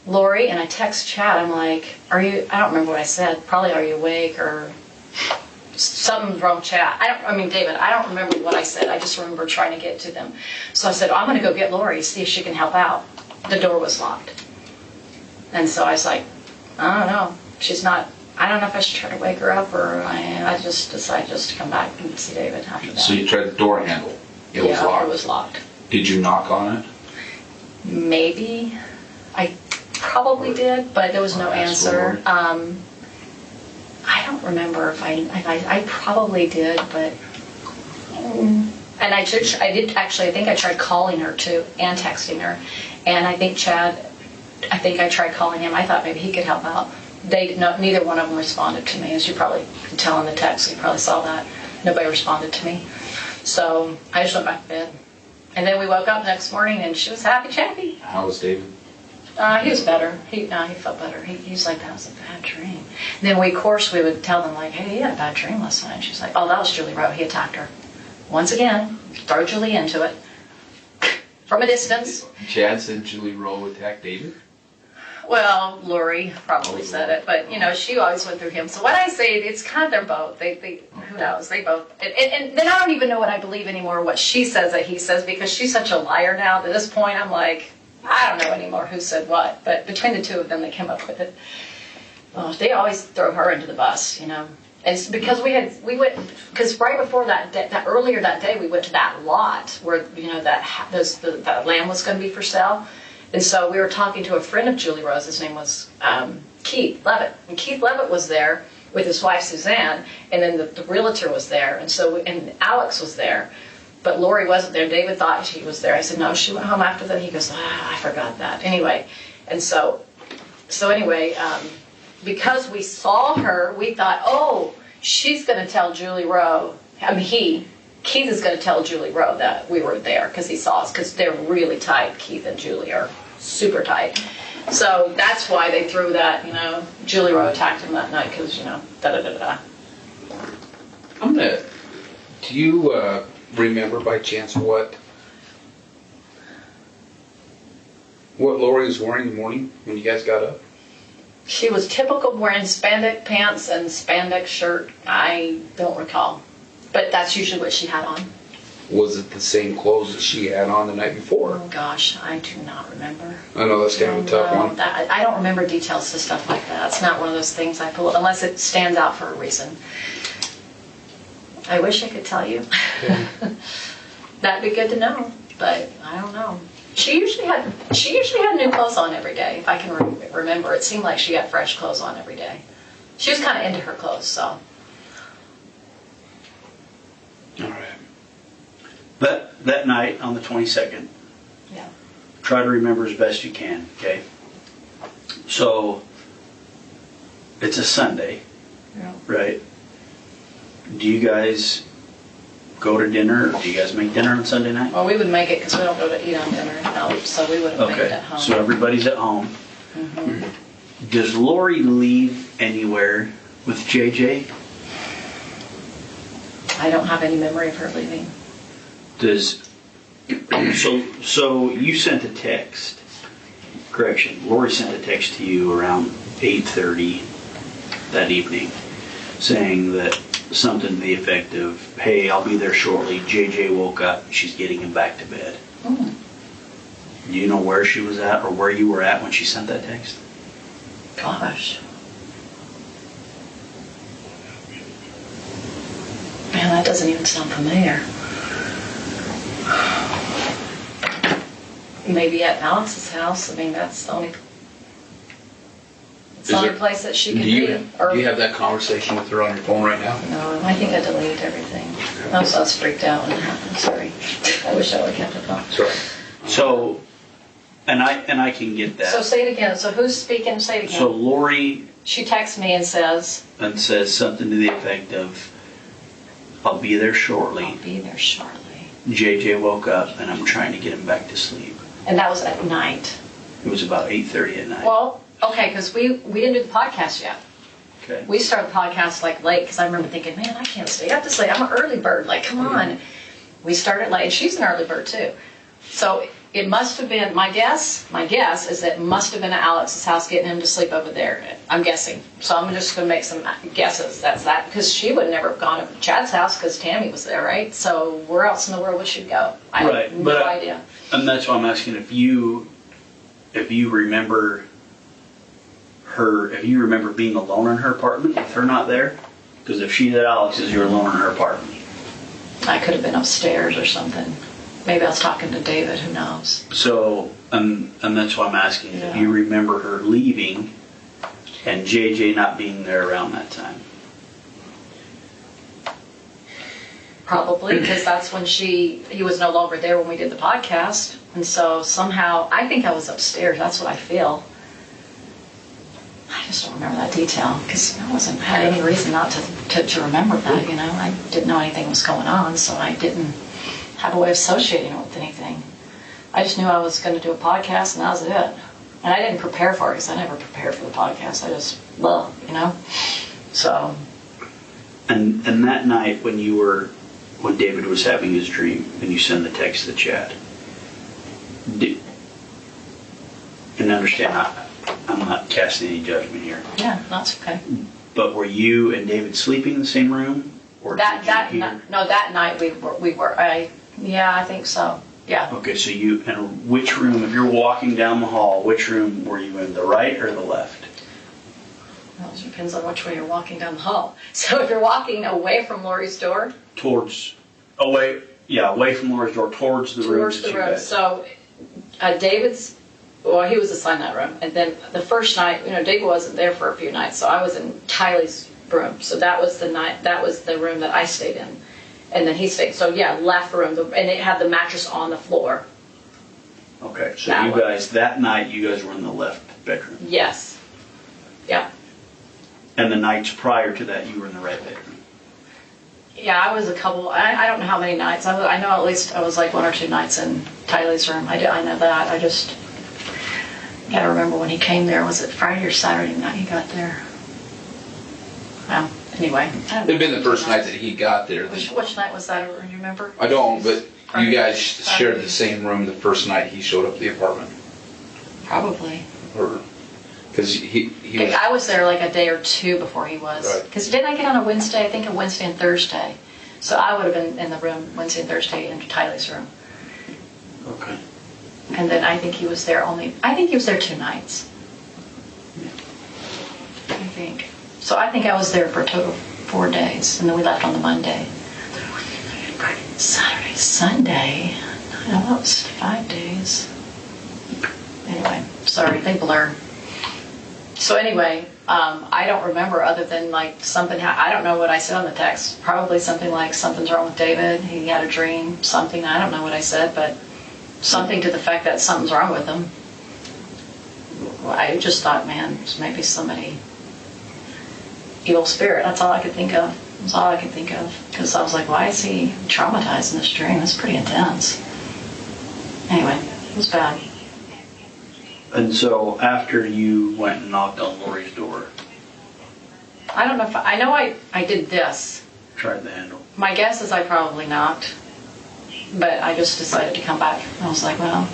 Lori and I text Chad. I'm like, I don't remember what I said. Probably, are you awake, or something's wrong with Chad. David, I don't remember what I said. I just remember trying to get to them. So I said, I'm going to go get Lori, see if she can help out. The door was locked. And so I was like, I don't know. She's not, I don't know if I should try to wake her up, or I just decided just to come back and see David after that. So you tried the door handle. It was locked. It was locked. Did you knock on it? Maybe. I probably did, but there was no answer. I don't remember if I probably did, but and I did actually. I think I tried calling her too and texting her, and I think Chad. I think I tried calling him. I thought maybe he could help out. Neither one of them responded to me, as you probably can tell in the text. You probably saw that. Nobody responded to me, so I just went back to bed. And then we woke up next morning, and she was happy chappy. How was David? He was better. He felt better. He's like, that was a bad dream. And then we would tell them, like, hey, he had a bad dream last night. And she's like, oh, that was Julie Rowe. He attacked her. Once again, throw Julie into it. From a distance. Chad said Julie Rowe attacked David? Well, Lori probably said it, but, you know, she always went through him. So when I say it's kind of, they're both. Who knows? They both. And then I don't even know what I believe anymore, what she says that he says, because she's such a liar now. At this point, I'm like, I don't know anymore who said what, but between the two of them, they came up with it. Oh, they always throw her into the bus, you know. And it's because because right before earlier that day, we went to that lot where, you know, that land was going to be for sale. And so we were talking to a friend of Julie Rose. His name was Keith Levitt. And Keith Levitt was there with his wife, Suzanne, and then the realtor was there. And Alex was there. But Lori wasn't there. David thought she was there. I said, no, she went home after that. He goes, I forgot that. Anyway, and so anyway, because we saw her, we thought, oh, she's going to tell Julie Rowe. Keith is going to tell Julie Rowe that we were there because he saw us, because they're really tight. Keith and Julie are super tight. So that's why they threw that, you know, Julie Rowe attacked him that night because, you know, da-da-da-da. Do you remember by chance what Lori was wearing in the morning when you guys got up? She was typical wearing spandex pants and spandex shirt. I don't recall. But that's usually what she had on. Was it the same clothes that she had on the night before? Oh gosh, I do not remember. I know that's kind of a tough one. I don't remember details to stuff like that. It's not one of those things I pull, unless it stands out for a reason. I wish I could tell you. Okay. That'd be good to know, but I don't know. She usually had new clothes on every day, if I can remember. It seemed like she had fresh clothes on every day. She was kind of into her clothes, so. All right. That night on the 22nd, Yeah. try to remember as best you can, okay? So, it's a Sunday, Yeah. right? Do you guys go to dinner, or do you guys make dinner on Sunday night? Well, we would make it because we don't go to eat on dinner, no, so we would have made it Okay, at home. so everybody's at home. Mhm. Does Lori leave anywhere with JJ? I don't have any memory of her leaving. So you sent a text, correction, Lori sent a text to you around 8:30 that evening saying that something to the effect of, hey, I'll be there shortly, JJ woke up, she's getting him back to bed. Mm. Do you know where she was at or where you were at when she sent that text? Gosh. Man, that doesn't even sound familiar. Maybe at Alex's house. I mean, that's the only place that she could Do you be. Or, have that conversation with her on your phone right now? no, I think I deleted everything. I was freaked out when it happened. Sorry. I wish I would have kept it up. Sorry. So, and I can get that. So say it again. So who's speaking? Say it again. So Lori She texts me and says, something to the effect of, I'll be there shortly. I'll be there shortly. JJ woke up and I'm trying to get him back to sleep. And that was at night. It was about 8:30 at night. Well, okay, because we didn't do the podcast yet. Okay. We started the podcast like late because I remember thinking, man, I can't stay up this late. I'm an early bird. Like, come on. We started late. She's an early bird too. So it must have been, my guess is that it must have been at Alex's house getting him to sleep over there. I'm guessing. So I'm just going to make some guesses. That's that. Because she would never have gone to Chad's house because Tammy was there, right? So where else in the world would she go? I have no idea. And that's why I'm asking if you remember being alone in her apartment with her not there. Because if she's at Alex's, you're alone in her apartment. I could have been upstairs or something. Maybe I was talking to David, who knows? So, and that's why I'm asking if you remember her leaving and JJ not being there around that time. Probably, because that's when he was no longer there when we did the podcast. And so somehow, I think I was upstairs. That's what I feel. I just don't remember that detail because I had any reason not to remember that, you know. I didn't know anything was going on, so I didn't have a way of associating it with anything. I just knew I was going to do a podcast, and that was it. And I didn't prepare for it because I never prepared for the podcast. I just, you know. So. And that night when David was having his dream, and you send the text to Chad, and understand, I'm not casting any judgment here. Yeah, that's okay. But were you and David sleeping in the same room, or that night we were. I think so. Yeah. Okay, so and which room? If you're walking down the hall, which room were you in? The right or the left? Well, it depends on which way you're walking down the hall. So if you're walking away from Lori's door, away from Lori's door towards the room. Towards the room. So David's. Well, he was assigned that room, and then the first night, David wasn't there for a few nights, so I was in Tylee's room. So that was the night. That was the room that I stayed in, and then he stayed. So yeah, left the room, and it had the mattress on the floor. Okay, so that night you guys were in the left bedroom. Yes. Yeah. And the nights prior to that, you were in the right bedroom. Yeah, I was a couple. I don't know how many nights. I know at least I was like 1 or 2 nights in Tylee's room. I know that. I just. Gotta remember when he came there. Was it Friday or Saturday night he got there? Well, anyway. It'd been the first night that he got there. Which night was that? Do you remember? I don't, but you guys shared the same room the first night he showed up at the apartment. Probably. Or Because he was. I was there like a day or two before he was. Right. Because didn't I get on a Wednesday? I think a Wednesday and Thursday. So I would have been in the room Wednesday and Thursday in Tylee's room. Okay. And then I think he was there 2 nights. I think. So I think I was there for a total of 4 days. And then we left on the Monday. Friday, Saturday, Sunday. No, that was 5 days. Anyway, sorry, they blur. So anyway, I don't remember other than like something, I don't know what I said on the text. Probably something like something's wrong with David. He had a dream, something. I don't know what I said, but something to the fact that something's wrong with him. I just thought, man, maybe somebody, evil spirit. That's all I could think of. That's all I could think of. Because I was like, why is he traumatized in this dream? It's pretty intense. Anyway, it was bad. And so after you went and knocked on Lori's door, I don't know if I know I did this. tried the handle. My guess is I probably knocked, but I just decided to come back. I was like, well,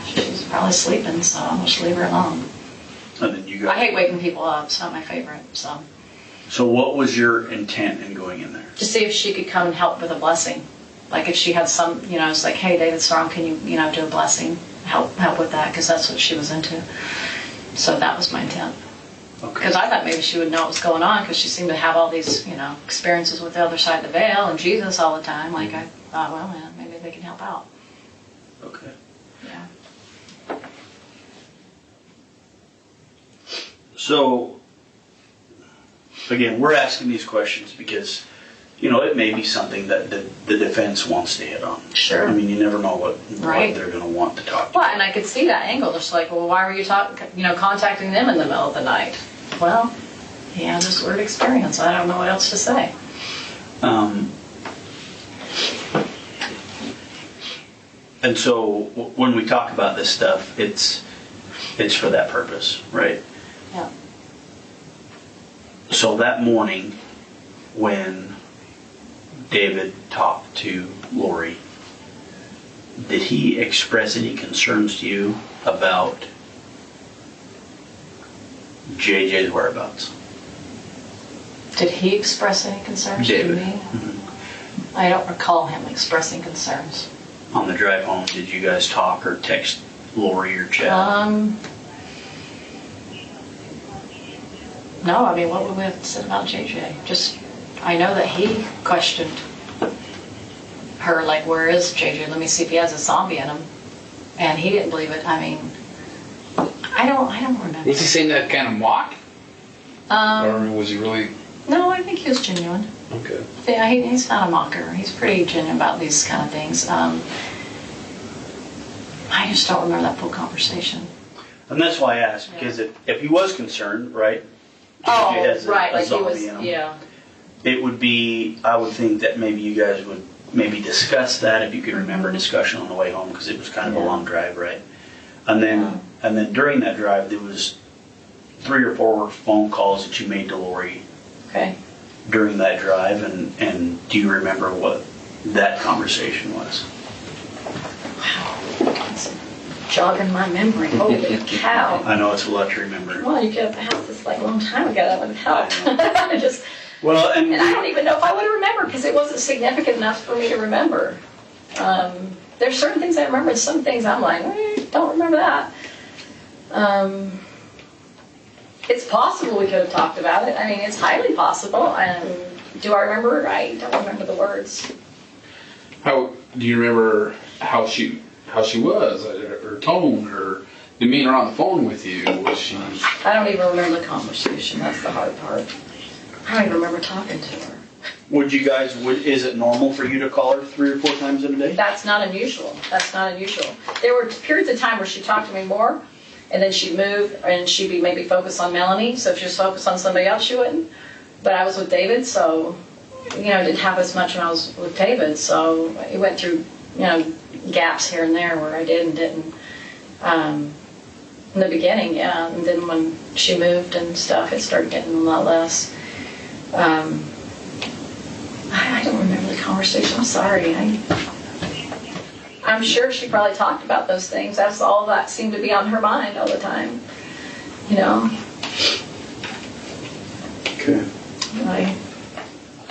she's probably sleeping, so I'll just leave her alone. And then you got. I hate waking people up. It's not my favorite. So what was your intent in going in there? To see if she could come and help with a blessing. Like if she had some, it's like, hey, David's strong. Can you, do a blessing? Help with that, because that's what she was into. So that was my intent. Okay. Because I thought maybe she would know what was going on, because she seemed to have all these, experiences with the other side of the veil and Jesus all the time. Like I thought, well, man, maybe they can help out. Okay. Yeah. So, again, we're asking these questions because, it may be something that the defense wants to hit on. Sure. I mean, you never know what Right. they're going to want to talk to. Well, and I could see that angle. Just like, well, why were you contacting them in the middle of the night? Well, he had this weird experience. I don't know what else to say. And so when we talk about this stuff, it's for that purpose, right? Yeah. So that morning, when David talked to Lori, did he express any concerns to you about JJ's whereabouts? Did he express any concerns David. to me? Mm-hmm. I don't recall him expressing concerns. On the drive home, did you guys talk or text Lori or chat? No, I mean, what would we have said about JJ? Just, I know that he questioned her, like, where is JJ? Let me see if he has a zombie in him. And he didn't believe it. I mean, I don't remember. Was he saying that kind of mock? Or was he really? No, I think he was genuine. Okay. Yeah, he's not a mocker. He's pretty genuine about these kind of things. I just don't remember that full conversation. And that's why I asked, because if he was concerned, right? Oh, JJ has right, a like he zombie was, in him. yeah. It would be, I would think that maybe you guys would maybe discuss that, if you could remember a discussion on the way home, because it was kind of a long drive, right? And then during that drive, there was 3 or 4 phone calls that you made to Lori Okay. during that drive, and do you remember what that conversation was? Wow. It's jogging my memory. Holy cow. I know it's a lot to remember. Well, you could have asked this like a long time ago. That would have helped. Just, Well, and I don't even know if I would have remembered, because it wasn't significant enough for me to remember. There's certain things I remember, and some things I'm like, don't remember that. It's possible we could have talked about it. I mean, it's highly possible. Do I remember? I don't remember the words. How do you remember how she was? Her tone, her demeanor on the phone with you? Was she? I don't even remember the conversation. That's the hard part. I don't even remember talking to her. Is it normal for you to call her 3 or 4 times in a day? That's not unusual. There were periods of time where she talked to me more, and then she'd move, and she'd be maybe focused on Melanie. So if she was focused on somebody else, she wouldn't. But I was with David, so, it didn't happen as much when I was with David. So it went through, gaps here and there where I did and didn't. In the beginning, yeah. And then when she moved and stuff, it started getting a lot less. I don't remember the conversation. I'm sorry. I'm sure she probably talked about those things. That's all that seemed to be on her mind all the time.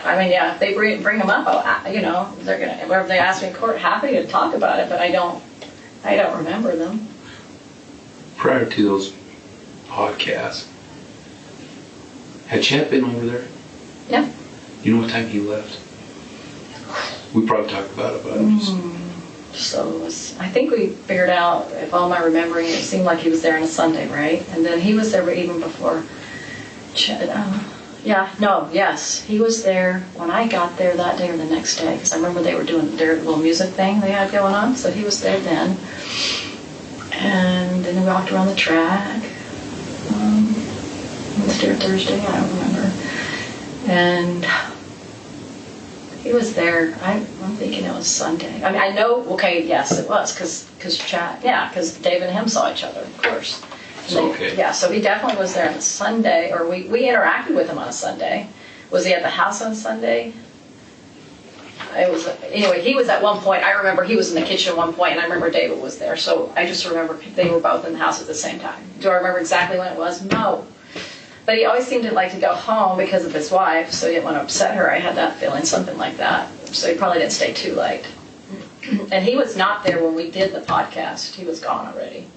I mean, yeah, if they bring them up, they're gonna, wherever they ask me in court, happy to talk about it, but I don't remember them. Prior to those podcasts, had Chet been over there? Yeah. You know what time he left? We probably talked about it, but I'm just... So it was, I think we figured out, if all my remembering, it seemed like he was there on a Sunday, right? And then he was there even before Chet, yes, he was there when I got there that day or the next day, because I remember they were doing their little music thing they had going on, so he was there then. And then we walked around the track, Wednesday or Thursday, I don't remember. And he was there, I'm thinking it was Sunday. I mean, I know, okay, yes, it was, because David and him saw each other, of course. Okay. Yeah, so he definitely was there on a Sunday, or we interacted with him on a Sunday. Was he at the house on Sunday? Anyway, he was at one point, I remember he was in the kitchen at one point, and I remember David was there, so I just remember they were both in the house at the same time. Do I remember exactly when it was? No. But he always seemed to like to go home because of his wife, so he didn't want to upset her. I had that feeling, something like that. So he probably didn't stay too late. And he was not there when we did the podcast. He was gone already.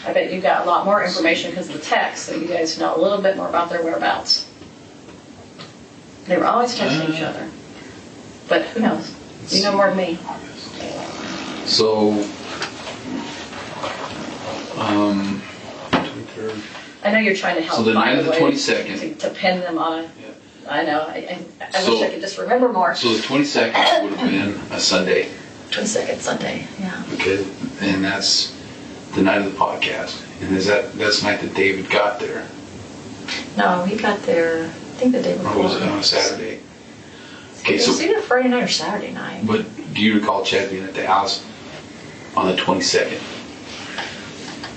I bet you got a lot more information because of the text, so you guys know a little bit more about their whereabouts. They were always texting each other. But who knows? You know more than me. So, 23rd. I know you're trying to help. So the night of the way 22nd. To pin them on a... Yeah. I know. I wish I could just remember more. So the 22nd would have been a Sunday. 22nd Sunday, yeah. Okay, and that's the night of the podcast. And that's the night that David got there? No, he got there, I think the day before. Or was it on a Saturday? Okay, It was either Friday night or Saturday night. But do you recall Chad being at the house on the 22nd?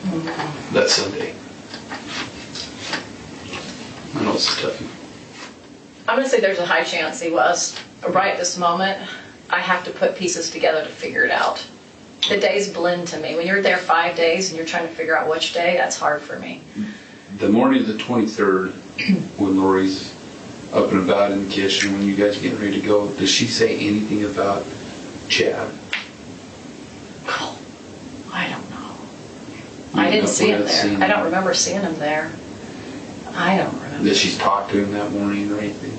Mm-hmm. That Sunday. I know it's tough. I'm going to say there's a high chance he was. Right this moment, I have to put pieces together to figure it out. The days blend to me. When you're there 5 days and you're trying to figure out which day, that's hard for me. The morning of the 23rd, when Lori's up and about in the kitchen, when you guys are getting ready to go, does she say anything about Chad? Oh, I don't know. I didn't see him there. I don't remember seeing him there. I don't remember. Did she talk to him that morning or anything?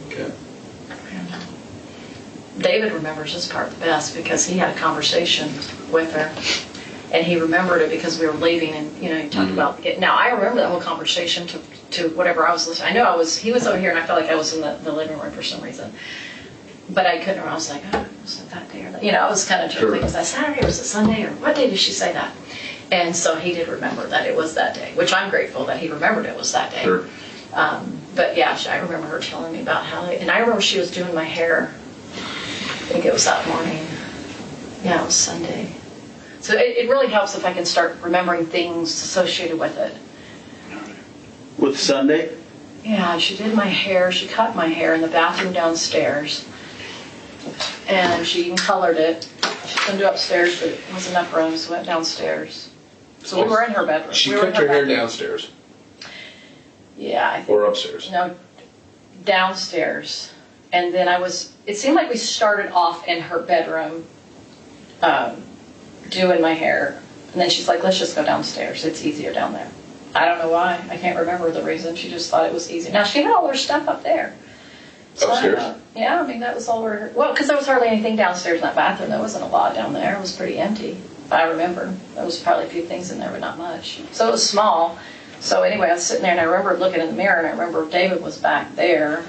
Okay. David remembers this part the best because he had a conversation with her, and he remembered it because we were leaving, and he talked about getting. Now I remember that whole conversation to whatever I was listening. I know he was over here, and I felt like I was in the living room for some reason, but I couldn't remember. I was like, oh, was it that day or that? I was kind of thinking, was that Saturday or was it Sunday or what day did she say that? And so he did remember that it was that day, which I'm grateful that he remembered it was that day. Sure. But yeah, I remember her telling me about how, and I remember she was doing my hair. I think it was that morning. Yeah, it was Sunday. So it really helps if I can start remembering things associated with it. With Sunday? Yeah, she did my hair. She cut my hair in the bathroom downstairs. And she even colored it. She couldn't do upstairs, but it wasn't enough room, so went downstairs. So we were in her bedroom. She we were in cut your hair bedroom. downstairs? Yeah, I think. Or upstairs? No, downstairs. And then it seemed like we started off in her bedroom doing my hair. And then she's like, let's just go downstairs. It's easier down there. I don't know why. I can't remember the reason. She just thought it was easy. Now, she had all her stuff up there. So upstairs? Yeah, I mean, that was all well, because there was hardly anything downstairs in that bathroom. There wasn't a lot down there. It was pretty empty. I remember. There was probably a few things in there, but not much. So it was small. So anyway, I was sitting there, and I remember looking in the mirror, and I remember David was back there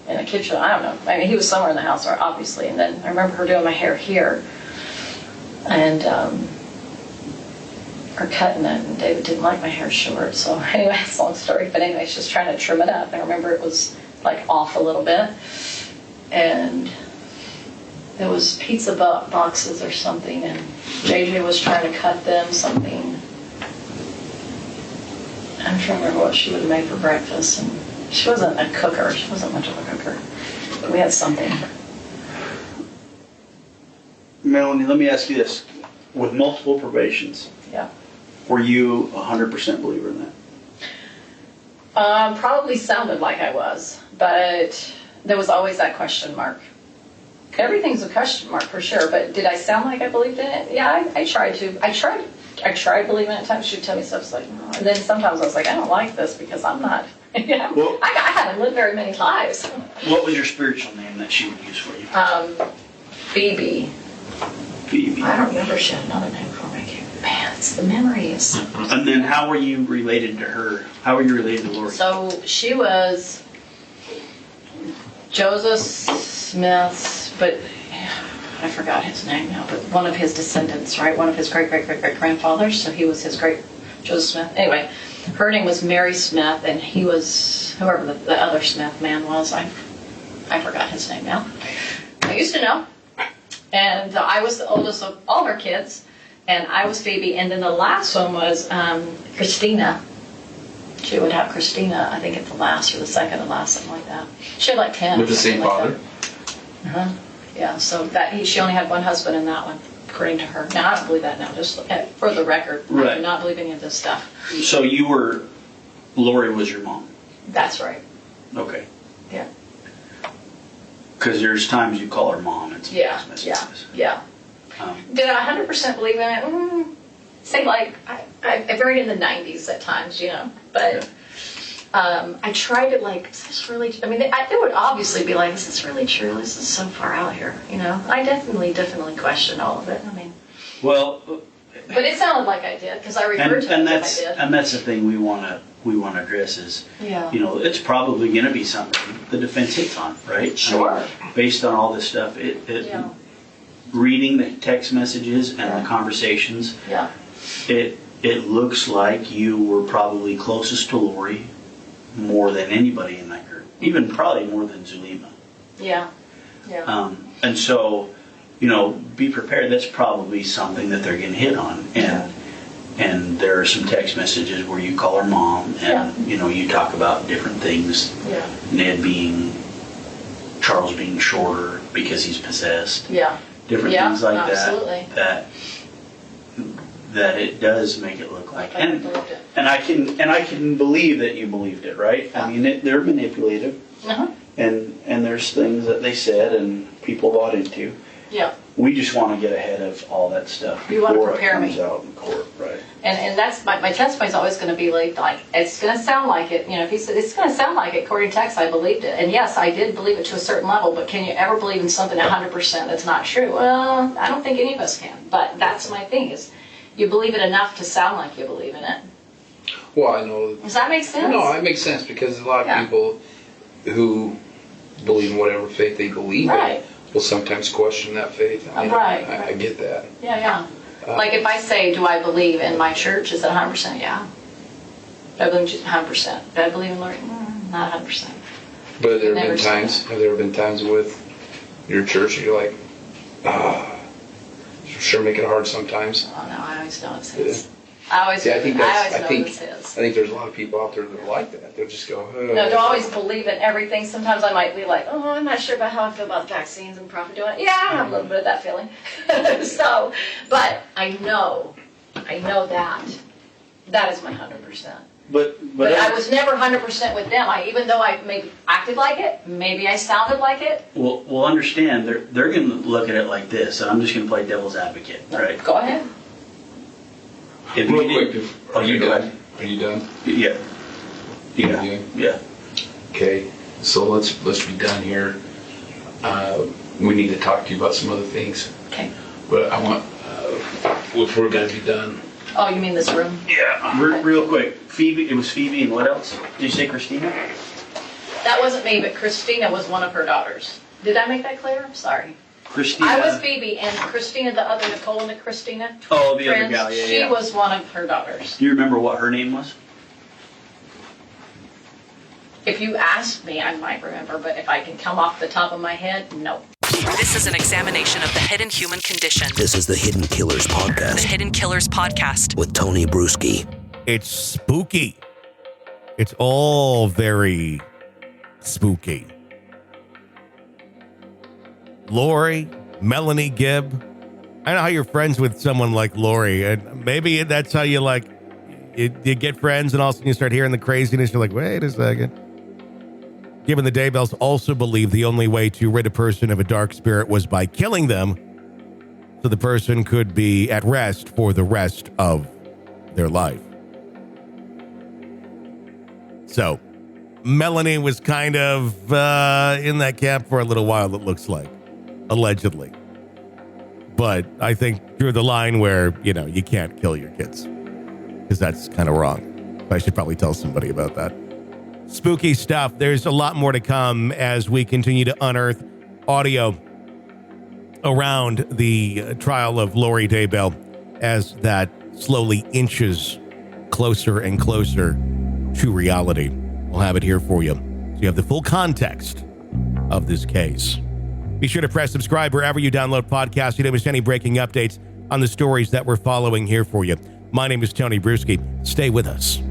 in the kitchen. I don't know. I mean, he was somewhere in the house, obviously. And then I remember her doing my hair here, and her cutting it. And David didn't like my hair short. So anyway, it's a long story. But anyway, she's just trying to trim it up. I remember it was like off a little bit, and there was pizza boxes or something, and JJ was trying to cut them something. I'm trying to remember what she would make for breakfast, and she wasn't a cooker. She wasn't much of a cooker. But we had something. Melanie, let me ask you this. With multiple probations, Yeah. were you 100% believer in that? Probably sounded like I was, but there was always that question mark. Everything's a question mark for sure, but did I sound like I believed in it? Yeah, I tried to. I tried believing it at times. She'd tell me stuff like, no. And then sometimes I was like, I don't like this because I'm not, Well, I haven't lived very many lives. What was your spiritual name that she would use for you? Phoebe. Phoebe. I don't remember if she had another name for me. Man, it's the memories. And then how were you related to her? How were you related to Lori? So she was Joseph Smith's, but I forgot his name now, but one of his descendants, right? One of his great-great-great-great-grandfathers. So he was his great, Joseph Smith. Anyway, her name was Mary Smith, and he was, whoever the other Smith man was, I forgot his name now. I used to know. And I was the oldest of all her kids, and I was Phoebe. And then the last one was Christina. She would have Christina, I think, at the last or the second to last, something like that. She had like 10. With the same father? Uh-huh. Yeah, so she only had one husband in that one, according to her. Now, I don't believe that now, just for the record. Right. I do not believe any of this stuff. So Lori was your mom? That's right. Okay. Yeah. Because there's times you call her mom and some messages. Yeah. Did I 100% believe in it? Say like, I buried in the 90s at times, but I tried to like, is this really, there would obviously be like, is this really true? This is so far out here, I definitely questioned all of it. Well, but it sounded like I did, because I referred to it like I did. And that's the thing we want to address is, it's probably going to be something the defense hits on, right? Sure. Based on all this stuff, reading the text messages and the conversations, it looks like you were probably closest to Lori more than anybody in that group, even probably more than Zulema. Yeah. And so, be prepared. That's probably something that they're getting hit on. And there are some text messages where you call her mom and, you talk about different things. Yeah. Charles being shorter because he's possessed. Yeah. Different things like absolutely. that it does make it look like. And I can believe that you believed it, right? I mean, they're manipulative. Uh-huh. And there's things that they said and people bought into. Yeah. We just want to get ahead of all that stuff. You want to before prepare it comes me. out in court, right? And that's my testimony's always going to be like it's going to sound like it. If he said it's going to sound like it, according to text, I believed it. And yes, I did believe it to a certain level. But can you ever believe in something 100% that's not true? Well, I don't think any of us can. But that's my thing is, you believe it enough to sound like you believe in it. Well, I know. Does that make sense? No, it makes sense because a lot of people who believe in whatever faith they believe in will sometimes question that faith. I get that. Yeah. Like if I say, do I believe in my church? Is it 100%? Yeah. Do I believe in 100%? Do I believe in Lord? Not 100%. But have there been times with your church where you're like, sure make it hard sometimes? Oh no, I always know it's his. I think there's a lot of people out there that are like that. They'll just go, No, don't always believe in everything. Sometimes I might be like, I'm not sure about how I feel about the vaccines and profit doing it. Yeah, I have a little bit of that feeling. So, but I know that. That is my 100%. But I was never 100% with them. Even though I maybe acted like it, maybe I sounded like it. Well, understand, they're going to look at it like this, and I'm just going to play devil's advocate, right? Go ahead. Real quick, are you done? Are you done? Yeah. Yeah. Okay, so let's be done here. We need to talk to you about some other things. Okay. But I want, if we're going to be done. Oh, you mean this room? Yeah. Real quick, Phoebe. It was Phoebe, and what else? Did you say Christina? That wasn't me, but Christina was one of her daughters. Did I make that clear? I'm sorry. Christina. I was Phoebe, and Christina, the other Nicole and Christina. Oh, the other gal, yeah. She was one of her daughters. Do you remember what her name was? If you asked me, I might remember, but if I can come off the top of my head, no. This is an examination of the hidden human condition. This is the Hidden Killers Podcast. The Hidden Killers Podcast. With Tony Bruschi. It's spooky. It's all very spooky. Lori, Melanie, Gibb. I know how you're friends with someone like Lori, and maybe that's how you you get friends and all of a sudden you start hearing the craziness. You're like, wait a second. Given the Daybells also believed the only way to rid a person of a dark spirit was by killing them, so the person could be at rest for the rest of their life. So, Melanie was kind of in that camp for a little while, it looks like, allegedly. But I think drew the line where, you can't kill your kids, because that's kind of wrong. I should probably tell somebody about that. Spooky stuff. There's a lot more to come as we continue to unearth audio around the trial of Lori Daybell as that slowly inches closer and closer to reality. We'll have it here for you, so you have the full context of this case. Be sure to press subscribe wherever you download podcasts. You don't miss any breaking updates on the stories that we're following here for you. My name is Tony Bruschi. Stay with us.